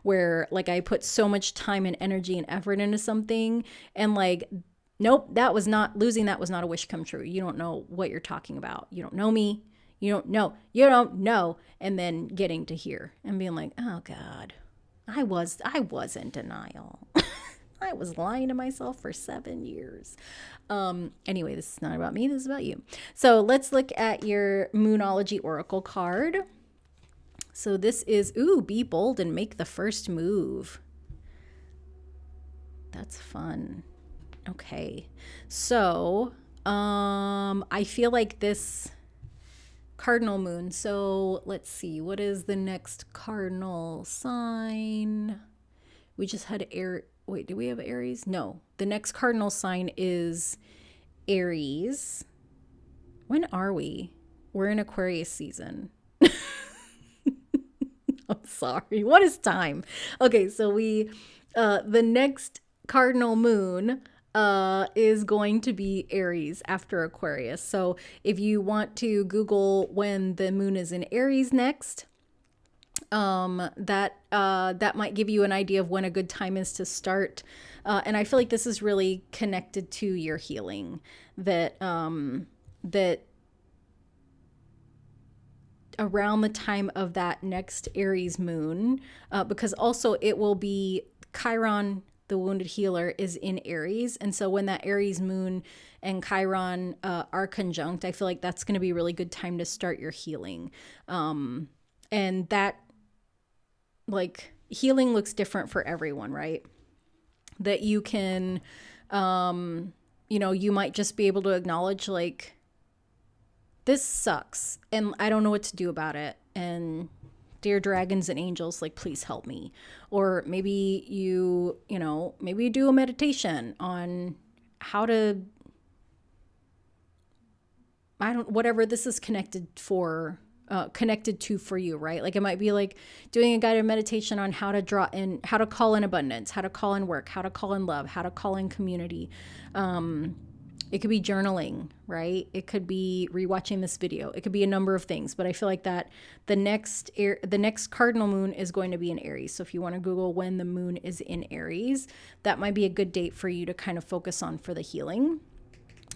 where like I put so much time and energy and effort into something and like, nope, that was not a wish come true. You don't know what you're talking about. You don't know me. You don't know. And then getting to here and being like, oh God, I was in denial. I was lying to myself for 7 years. Anyway, this is not about me. This is about you. So let's look at your Moonology Oracle card. So this is, be bold and make the first move. That's fun. Okay. So, I feel like this cardinal moon. So let's see. What is the next cardinal sign? We just had Wait, do we have Aries? No. The next cardinal sign is Aries. When are we? We're in Aquarius season. I'm sorry. What is time? Okay, so the next cardinal moon is going to be Aries after Aquarius. So if you want to Google when the moon is in Aries next, that might give you an idea of when a good time is to start. And I feel like this is really connected to your healing, that around the time of that next Aries moon, because also it will be Chiron, the wounded healer, is in Aries. And so when that Aries moon and Chiron are conjunct, I feel like that's going to be a really good time to start your healing. And that, like, healing looks different for everyone, right? That you can, you might just be able to acknowledge, like, this sucks and I don't know what to do about it. And dear dragons and angels, like, please help me. Or maybe maybe you do a meditation on how to, whatever this is connected to for you, right? Like it might be like doing a guided meditation on how to call in abundance, how to call in work, how to call in love, how to call in community. It could be journaling, right? It could be rewatching this video. It could be a number of things, but I feel like that the next cardinal moon is going to be in Aries. So if you want to Google when the moon is in Aries, that might be a good date for you to kind of focus on for the healing.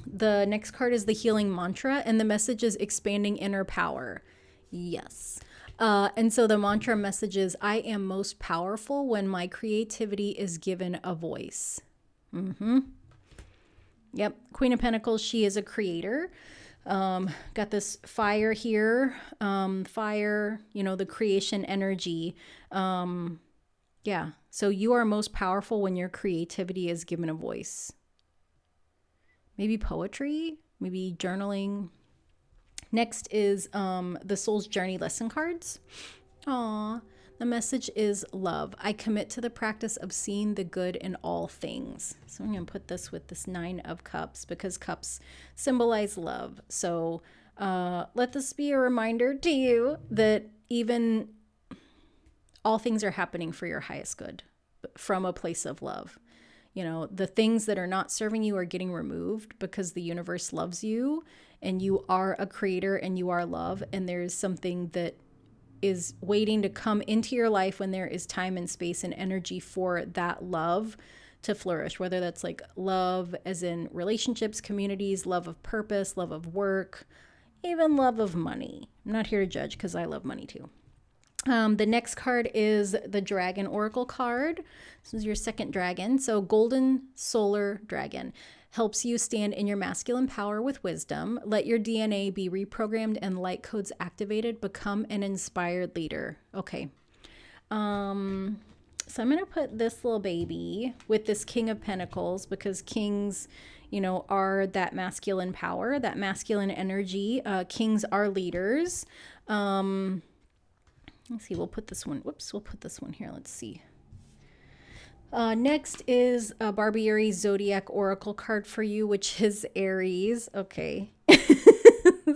The next card is the healing mantra, and the message is expanding inner power. Yes. And so the mantra message is, I am most powerful when my creativity is given a voice. Yep. Queen of Pentacles, she is a creator. Got this fire here. Fire, the creation energy. Yeah. So you are most powerful when your creativity is given a voice. Maybe poetry, maybe journaling. Next is the Soul's Journey lesson cards. Aww. The message is love. I commit to the practice of seeing the good in all things. So I'm going to put this with this 9 of Cups because cups symbolize love. So let this be a reminder to you that even all things are happening for your highest good from a place of love. The things that are not serving you are getting removed because the universe loves you and you are a creator and you are love. And there's something that is waiting to come into your life when there is time and space and energy for that love to flourish, whether that's like love as in relationships, communities, love of purpose, love of work, even love of money. I'm not here to judge because I love money too. The next card is the Dragon Oracle card. This is your second dragon. So Golden Solar Dragon helps you stand in your masculine power with wisdom. Let your DNA be reprogrammed and light codes activated. Become an inspired leader. Okay. So I'm going to put this little baby with this King of Pentacles, because kings, are that masculine power, that masculine energy. Kings are leaders. Let's see, we'll put this one. Whoops, we'll put this one here. Let's see. Next is a Barbieri Zodiac Oracle card for you, which is Aries. Okay.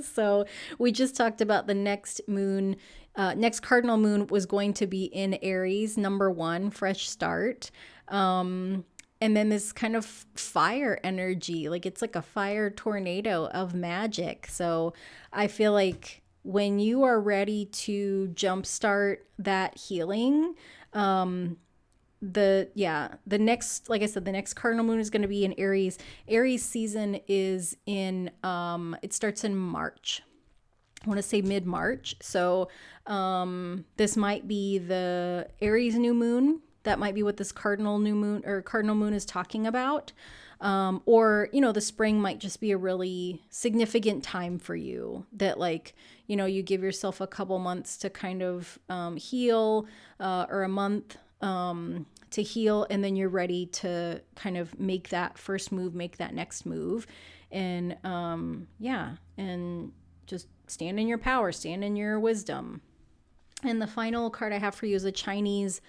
So we just talked about the next moon. Next cardinal moon was going to be in Aries, number 1, fresh start. And then this kind of fire energy, like it's like a fire tornado of magic. So I feel like when you are ready to jumpstart that healing, the next, like I said, the next cardinal moon is going to be in Aries. Aries season is in, it starts in March. I want to say mid-March. So this might be the Aries new moon. That might be what this cardinal new moon or cardinal moon is talking about. Or, the spring might just be a really significant time for you that, like, you give yourself a couple months to kind of heal, or a month to heal, and then you're ready to kind of make that first move, make that next move. And and just stand in your power, stand in your wisdom. And the final card I have for you is a Chinese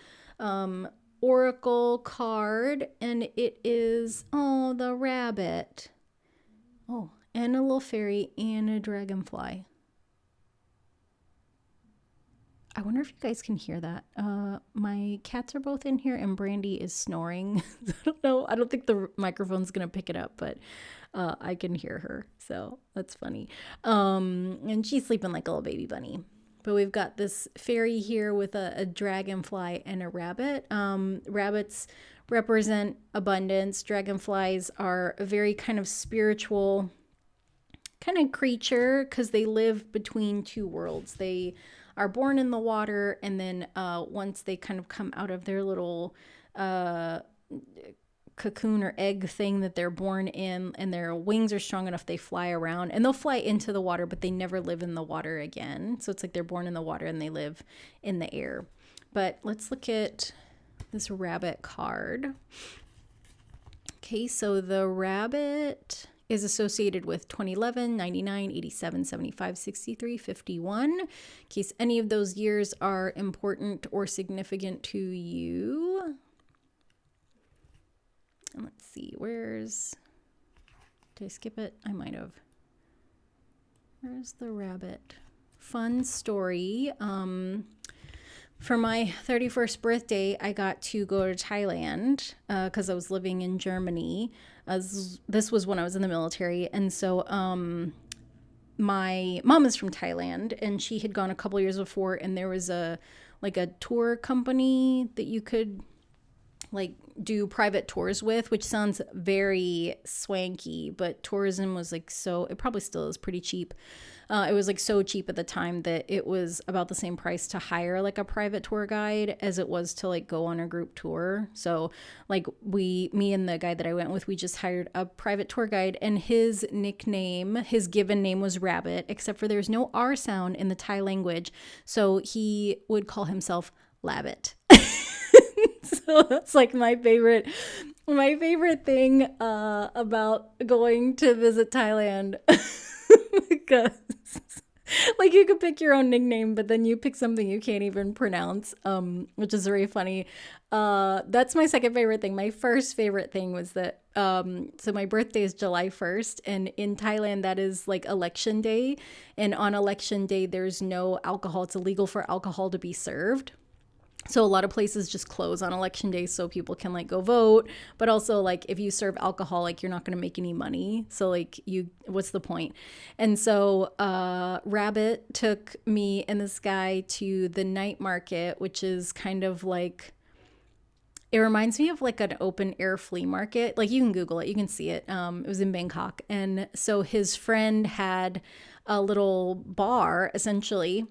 oracle card, and it is, the rabbit. And a little fairy and a dragonfly. I wonder if you guys can hear that. My cats are both in here, and Brandy is snoring. I don't know. I don't think the microphone's going to pick it up, but I can hear her. So that's funny. And she's sleeping like a little baby bunny. But we've got this fairy here with a dragonfly and a rabbit. Rabbits represent abundance. Dragonflies are a very kind of spiritual kind of creature, because they live between two worlds. They are born in the water, and then once they kind of come out of their little cocoon or egg thing that they're born in, and their wings are strong enough, they fly around, and they'll fly into the water, but they never live in the water again. So it's like they're born in the water and they live in the air. But let's look at this rabbit card. Okay, so the rabbit is associated with 2011, 99, 87, 75, 63, 51. In case any of those years are important or significant to you. And let's see, did I skip it? I might have. Where's the rabbit? Fun story. For my 31st birthday, I got to go to Thailand because I was living in Germany. This was when I was in the military. And so my mom is from Thailand, and she had gone a couple years before, and there was a tour company that you could do private tours with, which sounds very swanky, but tourism was it probably still is pretty cheap. It was so cheap at the time that it was about the same price to hire a private tour guide as it was to go on a group tour. So me and the guy that I went with, we just hired a private tour guide, and his given name was Rabbit, except for there's no R sound in the Thai language. So he would call himself Labbit. So that's my favorite thing about going to visit Thailand. Because you could pick your own nickname, but then you pick something you can't even pronounce, which is very funny. That's my second favorite thing. My first favorite thing was that, so my birthday is July 1st, and in Thailand that is election day. And on election day, there's no alcohol. It's illegal for alcohol to be served. So a lot of places just close on election day so people can go vote. But also if you serve alcohol, you're not going to make any money. So what's the point? And so Rabbit took me and this guy to the night market, which is kind of it reminds me of an open air flea market. You can Google it, you can see it. It was in Bangkok. And so his friend had a little bar essentially.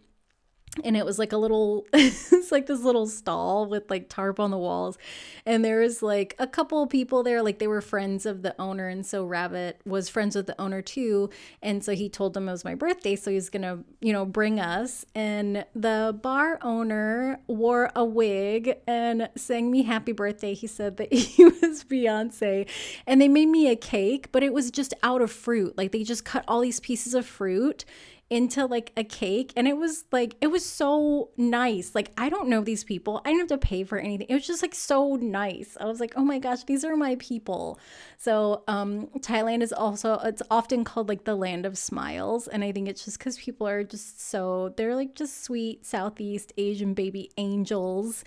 and it was like a little it's like this little stall with like tarp on the walls, and there was like a couple of people there, like they were friends of the owner, and so Rabbit was friends with the owner too, and so he told them it was my birthday, so he's gonna, you know, bring us. And the bar owner wore a wig and sang me happy birthday. He said that he was Beyonce, and they made me a cake, but it was just out of fruit. Like they just cut all these pieces of fruit into like a cake, and it was like, it was so nice. Like, I don't know these people, I didn't have to pay for anything. It was just like so nice. I was like, oh my gosh, these are my people. So Thailand is also, it's often called like the land of smiles, and I think it's just because people are just so, they're like just sweet Southeast Asian baby angels.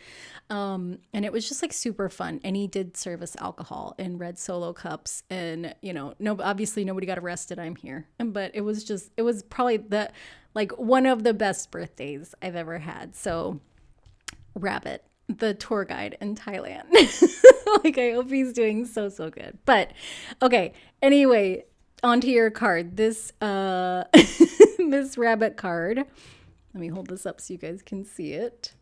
And it was just like super fun, and he did serve us alcohol in red Solo cups, and you know, no, obviously nobody got arrested, I'm here. But it was just, it was probably the, like one of the best birthdays I've ever had. So Rabbit, the tour guide in Thailand, like I hope he's doing so good. But okay, anyway, onto your card. This this Rabbit card, let me hold this up so you guys can see it.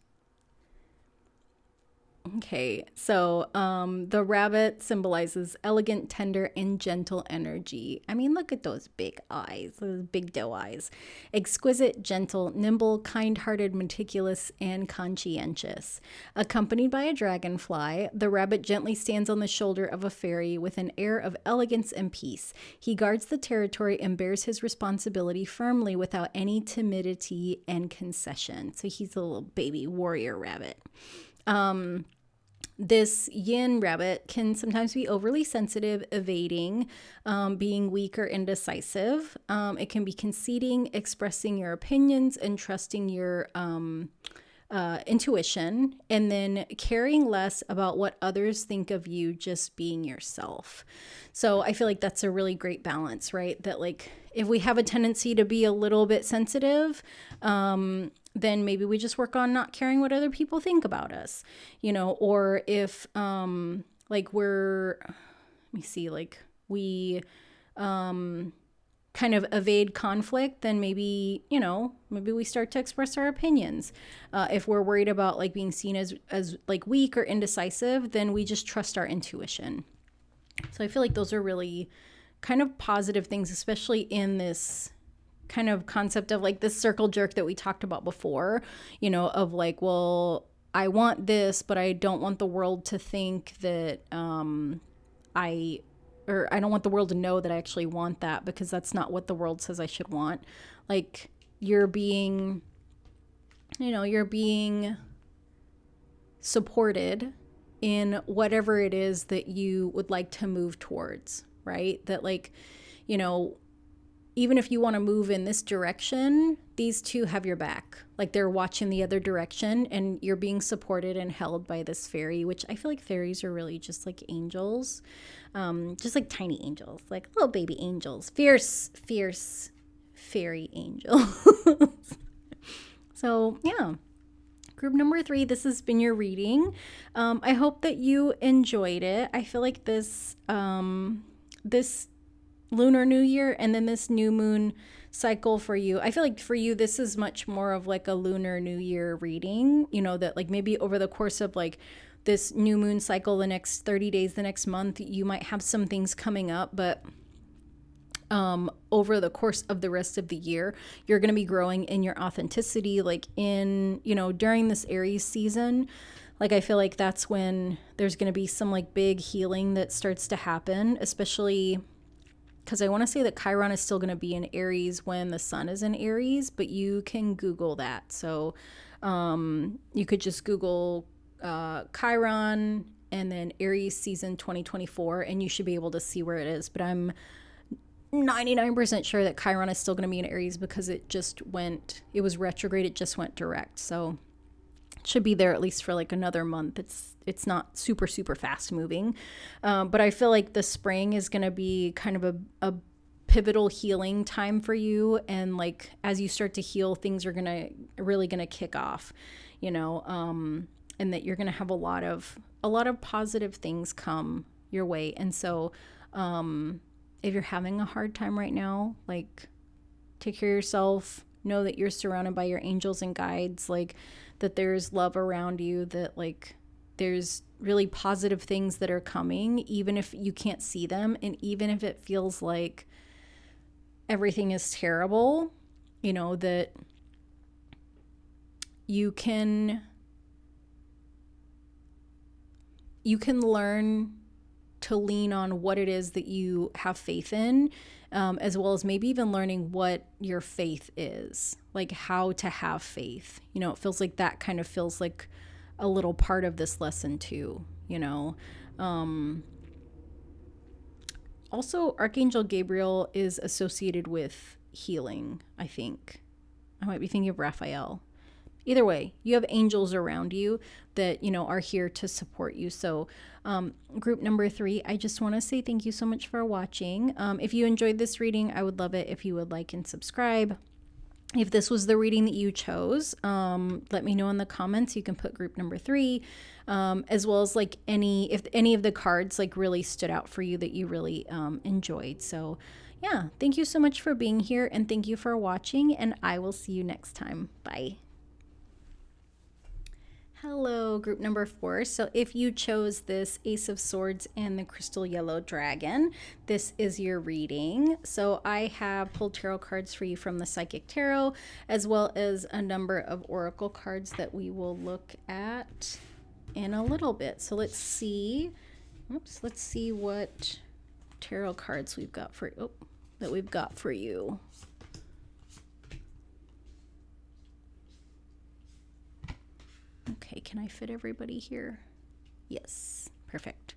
Okay, so the rabbit symbolizes elegant, tender, and gentle energy. I mean, look at those big eyes, those big doe eyes. Exquisite, gentle, nimble, kind-hearted, meticulous, and conscientious. Accompanied by a dragonfly, the rabbit gently stands on the shoulder of a fairy with an air of elegance and peace. He guards the territory and bears his responsibility firmly without any timidity and concession. So he's a little baby warrior rabbit. This yin rabbit can sometimes be overly sensitive, evading, being weak or indecisive. It can be conceding, expressing your opinions, and trusting your intuition, and then caring less about what others think of you, just being yourself. So I feel like that's a really great balance, right? That like if we have a tendency to be a little bit sensitive, then maybe we just work on not caring what other people think about us, you know, or if like we're, let me see, like we kind of evade conflict, then maybe, you know, maybe we start to express our opinions. If we're worried about like being seen as like weak or indecisive, then we just trust our intuition. So I feel like those are really kind of positive things, especially in this kind of concept of like this circle jerk that we talked about before, you know, of like, well, I want this, but I don't want the world to think that I don't want the world to know that I actually want that, because that's not what the world says I should want. Like you're being supported in whatever it is that you would like to move towards, right? That like, you know, even if you want to move in this direction, these two have your back. Like they're watching the other direction, and you're being supported and held by this fairy, which I feel like fairies are really just like angels, just like tiny angels, like little baby angels, fierce fairy angels. So yeah. Group number 3, this has been your reading. I hope that you enjoyed it. I feel like this Lunar New Year and then this new moon cycle for you, I feel like for you, this is much more of like a Lunar New Year reading, you know, that like maybe over the course of like this new moon cycle, the next 30 days, the next month, you might have some things coming up, but over the course of the rest of the year, you're going to be growing in your authenticity, like in, you know, during this Aries season. Like, I feel like that's when there's going to be some like big healing that starts to happen, especially because I want to say that Chiron is still going to be in Aries when the sun is in Aries, but you can Google that. So you could just Google Chiron and then Aries season 2024, and you should be able to see where it is. But I'm 99% sure that Chiron is still going to be in Aries because it was retrograde, it just went direct. So it should be there at least for like another month. It's not super, super fast moving. But I feel like the spring is going to be kind of a pivotal healing time for you. And like, as you start to heal, things are really going to kick off, you know, and that you're going to have a lot of positive things come your way. And so, if you're having a hard time right now, like, take care of yourself, Know that you're surrounded by your angels and guides, like that there's love around you, that like there's really positive things that are coming, even if you can't see them. And even if it feels like everything is terrible, you know, that you can learn to lean on what it is that you have faith in, as well as maybe even learning what your faith is, like how to have faith. You know, it feels like that kind of feels like a little part of this lesson too, you know. Also, Archangel Gabriel is associated with healing, I think. I might be thinking of Raphael. Either way, you have angels around you that, you know, are here to support you. So group number 3, I just want to say thank you so much for watching. If you enjoyed this reading, I would love it if you would like and subscribe. If this was the reading that you chose, let me know in the comments. You can put group number 3, as well as like if any of the cards like really stood out for you that you really enjoyed. So yeah, thank you so much for being here, and thank you for watching, and I will see you next time. Bye. Hello, group number 4. So if you chose this Ace of Swords and the Crystal Yellow Dragon, this is your reading. So I have pulled tarot cards for you from the Psychic Tarot, as well as a number of oracle cards that we will look at in a little bit. So let's see. Let's see what tarot cards we've got for you. Okay, can I fit everybody here? Yes, perfect.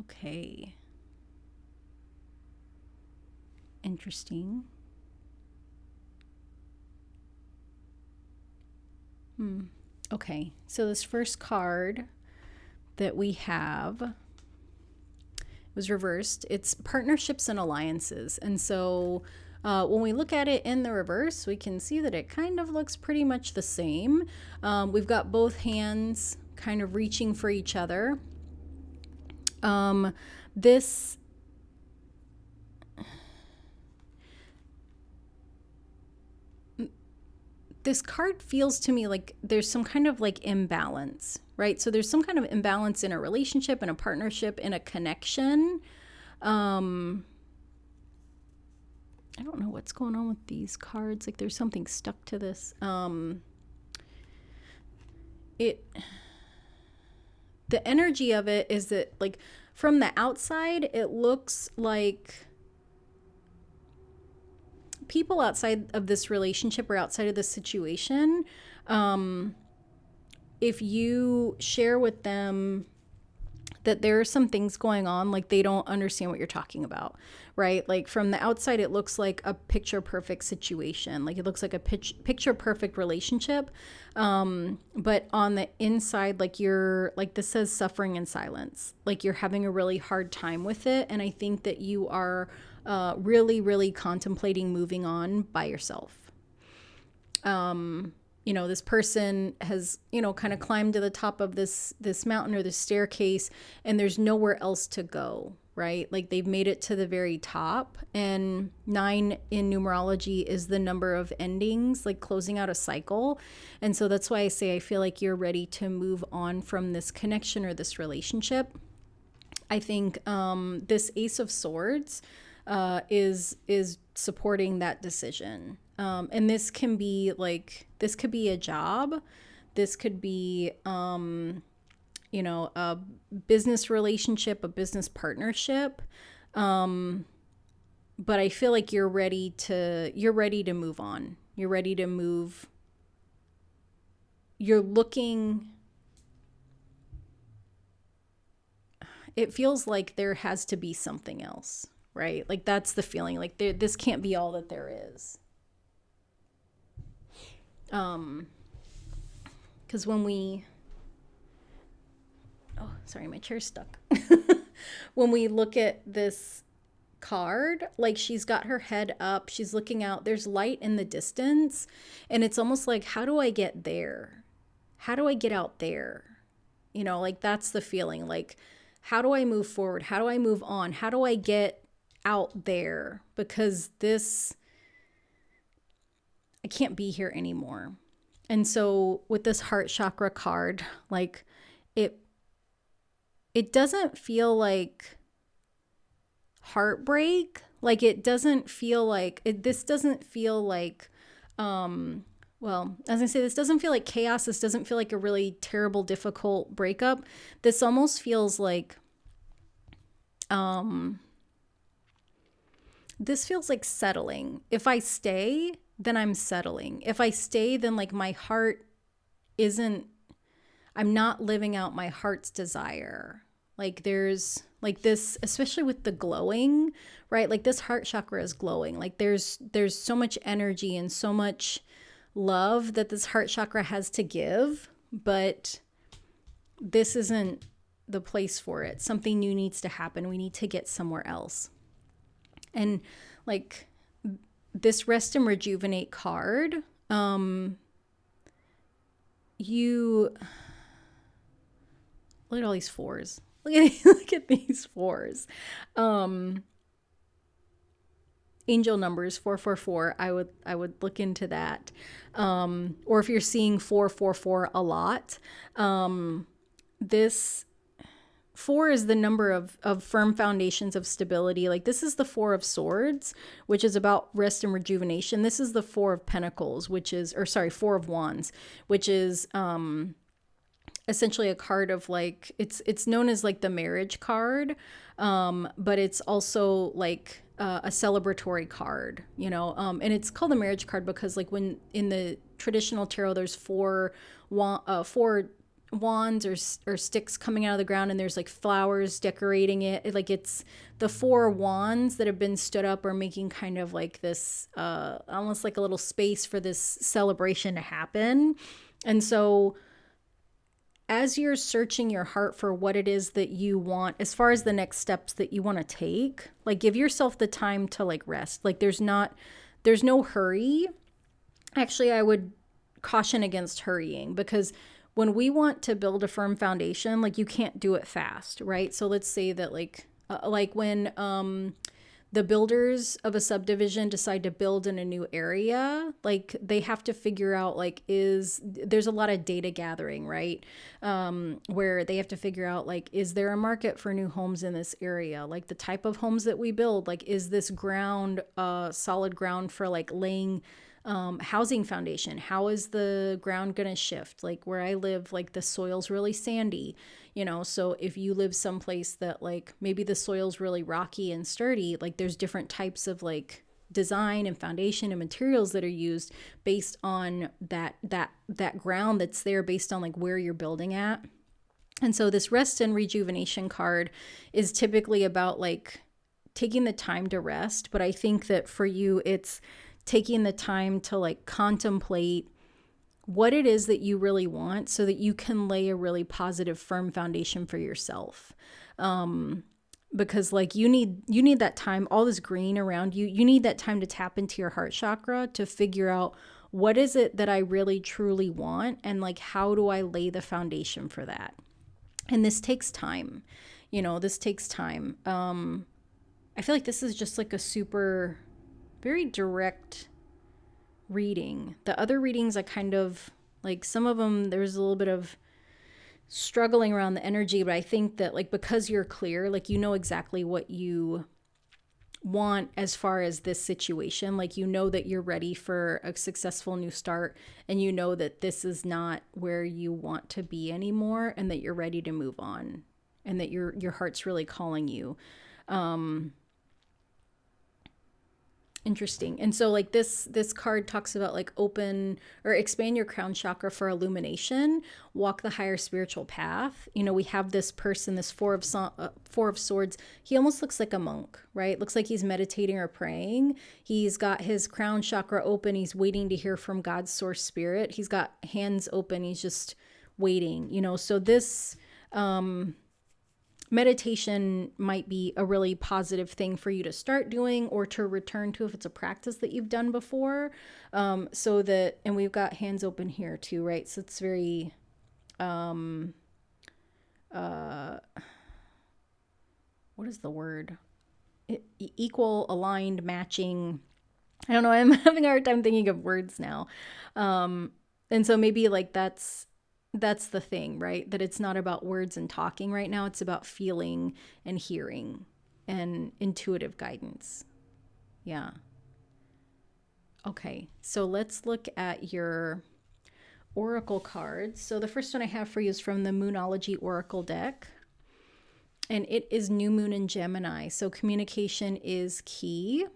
Okay. Interesting. Okay, so this first card that we have was reversed. It's partnerships and alliances. And so when we look at it in the reverse, we can see that it kind of looks pretty much the same. We've got both hands kind of reaching for each other. This card feels to me like there's some kind of like imbalance, right? So there's some kind of imbalance in a relationship, in a partnership, in a connection. I don't know what's going on with these cards. Like there's something stuck to this. The energy of it is that like from the outside, it looks like people outside of this relationship or outside of this situation, if you share with them that there are some things going on, like they don't understand what you're talking about, right? Like from the outside, it looks like a picture perfect situation. Like it looks like a picture perfect relationship. But on the inside, like this says suffering in silence, like you're having a really hard time with it. And I think that you are really, really contemplating moving on by yourself. You know, this person has, you know, kind of climbed to the top of this mountain or this staircase, and there's nowhere else to go, right? Like they've made it to the very top, and 9 in numerology is the number of endings, like closing out a cycle. And so that's why I say I feel like you're ready to move on from this connection or this relationship. I think this Ace of Swords is supporting that decision. And this can be like, this could be a job. This could be, you know, a business relationship, a business partnership. But I feel like you're ready to move on. You're ready to move. You're looking. It feels like there has to be something else, right? Like that's the feeling. Like this can't be all that there is. Because when we, oh, sorry, my chair's stuck. When we look at this card, like she's got her head up, she's looking out, there's light in the distance, and it's almost like, how do I get there? How do I get out there? You know, like that's the feeling. Like, how do I move forward? How do I move on? How do I get out there because this, I can't be here anymore. And so with this heart chakra card, like it doesn't feel like heartbreak. Like it doesn't feel like this doesn't feel like well, as I say, this doesn't feel like chaos. This doesn't feel like a really terrible, difficult breakup. This almost feels like this feels like settling. If I stay, then I'm settling. If I stay, then like my heart isn't, I'm not living out my heart's desire. Like there's like this, especially with the glowing, right? Like this heart chakra is glowing. Like there's so much energy and so much love that this heart chakra has to give, but this isn't the place for it. Something new needs to happen. We need to get somewhere else. And like this rest and rejuvenate card, you look at all these fours. Look at these fours. Angel numbers 444. I would look into that. Or if you're seeing 444 a lot, this 4 is the number of firm foundations of stability. Like this is the 4 of swords, which is about rest and rejuvenation. This is the 4 of pentacles, which is, or sorry, 4 of wands, which is essentially a card of like, it's known as like the marriage card, but it's also like a celebratory card, you know, and it's called the marriage card because like when in the traditional tarot, there's four wands or sticks coming out of the ground, and there's like flowers decorating it. Like it's the 4 wands that have been stood up or making kind of like this almost like a little space for this celebration to happen. And so as you're searching your heart for what it is that you want, as far as the next steps that you want to take, like give yourself the time to like rest. Like there's no hurry. Actually, I would caution against hurrying, because when we want to build a firm foundation, like you can't do it fast, right? So let's say that like when the builders of a subdivision decide to build in a new area, like they have to figure out like there's a lot of data gathering, right? Where they have to figure out like, is there a market for new homes in this area? Like the type of homes that we build, like is this ground solid ground for like laying housing foundation? How is the ground going to shift? Like where I live, like the soil's really sandy, you know, so if you live someplace that like maybe the soil's really rocky and sturdy, like there's different types of like design and foundation and materials that are used based on that ground that's there, based on like where you're building at. And so this rest and rejuvenation card is typically about like taking the time to rest, but I think that for you it's taking the time to like contemplate what it is that you really want so that you can lay a really positive, firm foundation for yourself. Because like you need that time, all this green around you, you need that time to tap into your heart chakra to figure out what is it that I really truly want, and like how do I lay the foundation for that. And this takes time, you know, this takes time. I feel like this is just like a super very direct reading. The other readings, I kind of like, some of them there's a little bit of struggling around the energy, but I think that like because you're clear, like you know exactly what you want as far as this situation, like you know that you're ready for a successful new start, and you know that this is not where you want to be anymore, and that you're ready to move on, and that your heart's really calling you. Interesting. And so like this card talks about like open or expand your crown chakra for illumination, walk the higher spiritual path. You know, we have this person, this four of swords. He almost looks like a monk, right? Looks like he's meditating or praying. He's got his crown chakra open. He's waiting to hear from God's source spirit. He's got hands open. He's just waiting, you know. So this meditation might be a really positive thing for you to start doing or to return to if it's a practice that you've done before. So that, and we've got hands open here too, right? So it's very, what is the word? equal, aligned, matching. I don't know. I'm having a hard time thinking of words now. And so maybe like that's the thing, right? That it's not about words and talking right now. It's about feeling and hearing and intuitive guidance. Yeah. Okay. So let's look at your oracle cards. So the first one I have for you is from the Moonology Oracle deck. And it is new moon in Gemini. So communication is key.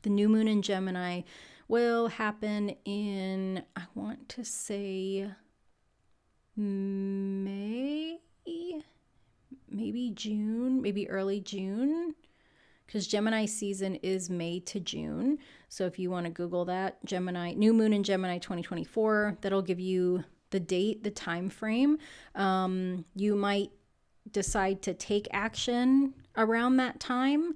The new moon in Gemini will happen in, I want to say, May, maybe June, maybe early June, because Gemini season is May to June. So if you want to Google that, Gemini, new moon in Gemini 2024, that'll give you the date, the time frame. You might decide to take action around that time.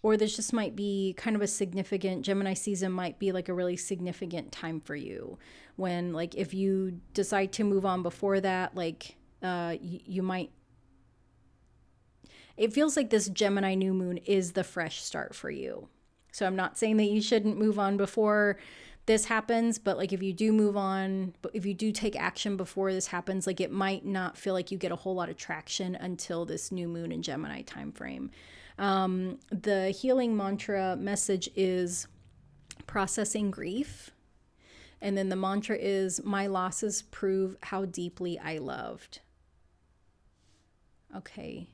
Or this just might be kind of a significant, Gemini season might be like a really significant time for you. When like if you decide to move on before that, like you might, it feels like this Gemini new moon is the fresh start for you. So I'm not saying that you shouldn't move on before this happens, but like if you do move on, but if you do take action before this happens, like it might not feel like you get a whole lot of traction until this new moon in Gemini time frame. The healing mantra message is processing grief. And then the mantra is, my losses prove how deeply I loved. Okay.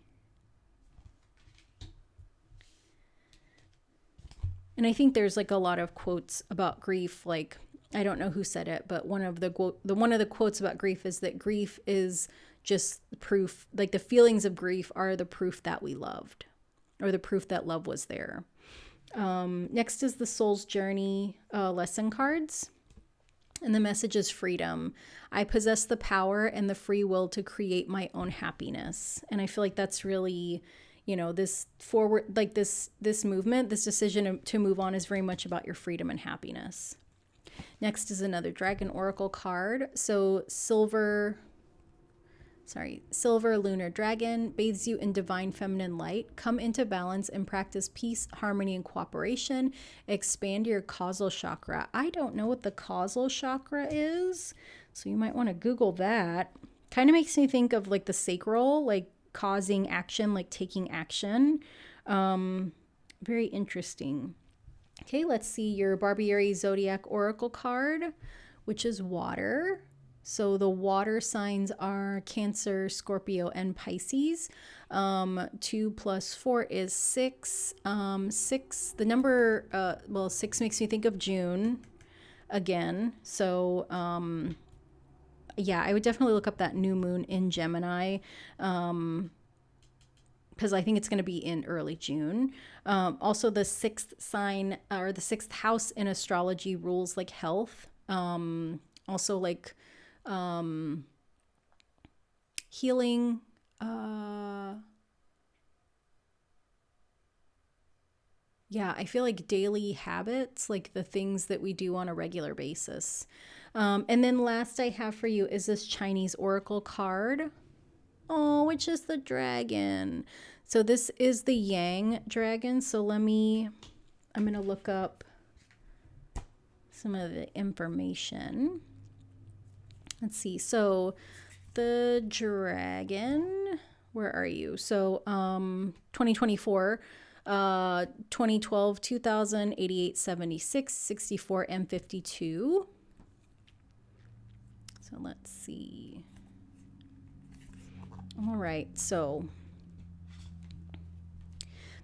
And I think there's like a lot of quotes about grief. Like, I don't know who said it, but one of the quotes about grief is that grief is just proof, like the feelings of grief are the proof that we loved, or the proof that love was there. Next is the Soul's Journey lesson cards. And the message is freedom. I possess the power and the free will to create my own happiness. And I feel like that's really, you know, this forward, like this movement, this decision to move on is very much about your freedom and happiness. Next is another Dragon Oracle card. So Silver Lunar Dragon bathes you in divine feminine light. Come into balance and practice peace, harmony, and cooperation. Expand your causal chakra. I don't know what the causal chakra is, so you might want to Google that. Kind of makes me think of like the sacral, like causing action, like taking action. Very interesting. Okay, let's see your Barbieri Zodiac Oracle card, which is water. So the water signs are Cancer, Scorpio, and Pisces. 2 + 4 is 6. 6, the number, 6 makes me think of June again. So, yeah, I would definitely look up that new moon in Gemini, because I think it's going to be in early June. Also, the 6th sign, or the 6th house in astrology rules like health. Also like healing, yeah, I feel like daily habits, like the things that we do on a regular basis. And then last I have for you is this Chinese oracle card. Oh, which is the dragon. So this is the Yang dragon. So I'm going to look up some of the information. Let's see. So the dragon, where are you? So 2024, 2012, 2000, 88, 76, 64, and 52. So let's see. All right. So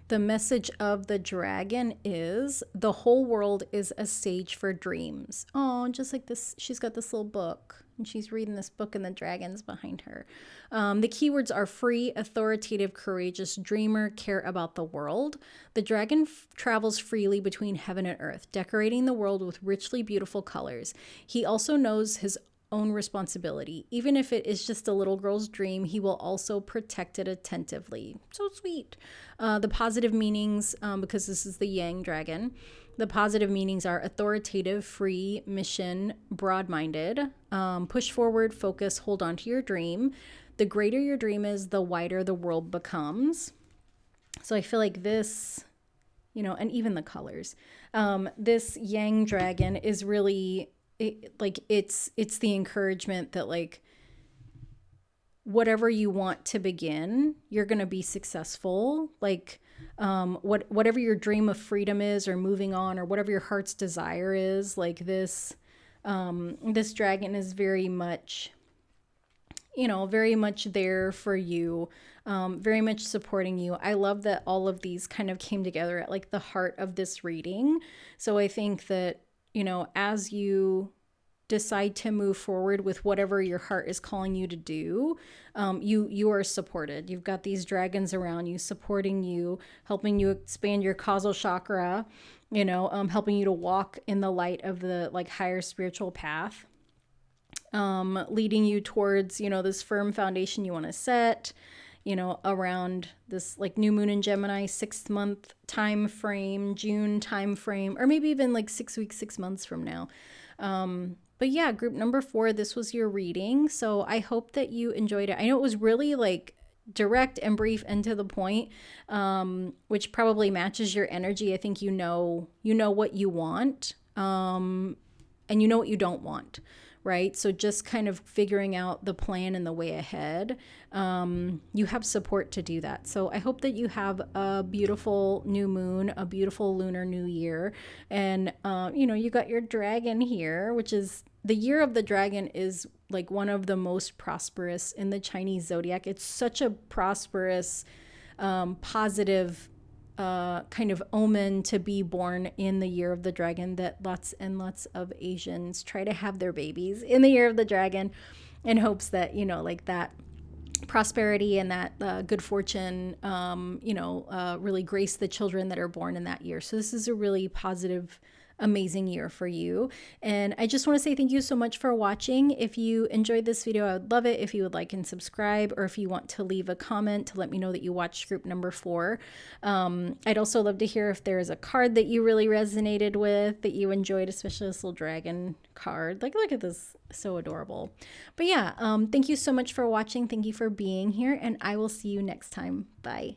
the message of the dragon is the whole world is a stage for dreams. Oh, just like this, she's got this little book and she's reading this book and the dragon's behind her. The keywords are free, authoritative, courageous, dreamer, care about the world. The dragon travels freely between heaven and earth, decorating the world with richly beautiful colors. He also knows his own responsibility. Even if it is just a little girl's dream, he will also protect it attentively. So sweet. The positive meanings, because this is the Yang dragon, the positive meanings are authoritative, free, mission, broad-minded, push forward, focus, hold on to your dream. The greater your dream is, the wider the world becomes. So I feel like this, you know, and even the colors, this yang dragon is really it's the encouragement that like whatever you want to begin, you're going to be successful. Like whatever your dream of freedom is, or moving on, or whatever your heart's desire is, like this this dragon is very much, you know, very much there for you, very much supporting you. I love that all of these kind of came together at like the heart of this reading. So I think that, you know, as you decide to move forward with whatever your heart is calling you to do, you are supported. You've got these dragons around you, supporting you, helping you expand your causal chakra, you know, helping you to walk in the light of the like higher spiritual path, leading you towards, you know, this firm foundation you want to set, you know, around this like new moon in Gemini, 6 month time frame, June time frame, or maybe even like 6 weeks, 6 months from now. But yeah, group number 4, this was your reading. So I hope that you enjoyed it. I know it was really like direct and brief and to the point, which probably matches your energy. I think you know what you want, and you know what you don't want, right? So just kind of figuring out the plan and the way ahead. You have support to do that. So I hope that you have a beautiful new moon, a beautiful Lunar New Year. And, you know, you got your dragon here, which is the year of the dragon, is like one of the most prosperous in the Chinese zodiac. It's such a prosperous, positive kind of omen to be born in the year of the dragon, that lots and lots of Asians try to have their babies in the year of the dragon in hopes that, you know, like that prosperity and that good fortune, you know, really grace the children that are born in that year. So this is a really positive, amazing year for you. And I just want to say thank you so much for watching. If you enjoyed this video, I would love it if you would like and subscribe, or if you want to leave a comment to let me know that you watched group number 4. I'd also love to hear if there is a card that you really resonated with, that you enjoyed, especially this little dragon card. Like, look at this, so adorable. But yeah, thank you so much for watching. Thank you for being here, and I will see you next time. Bye.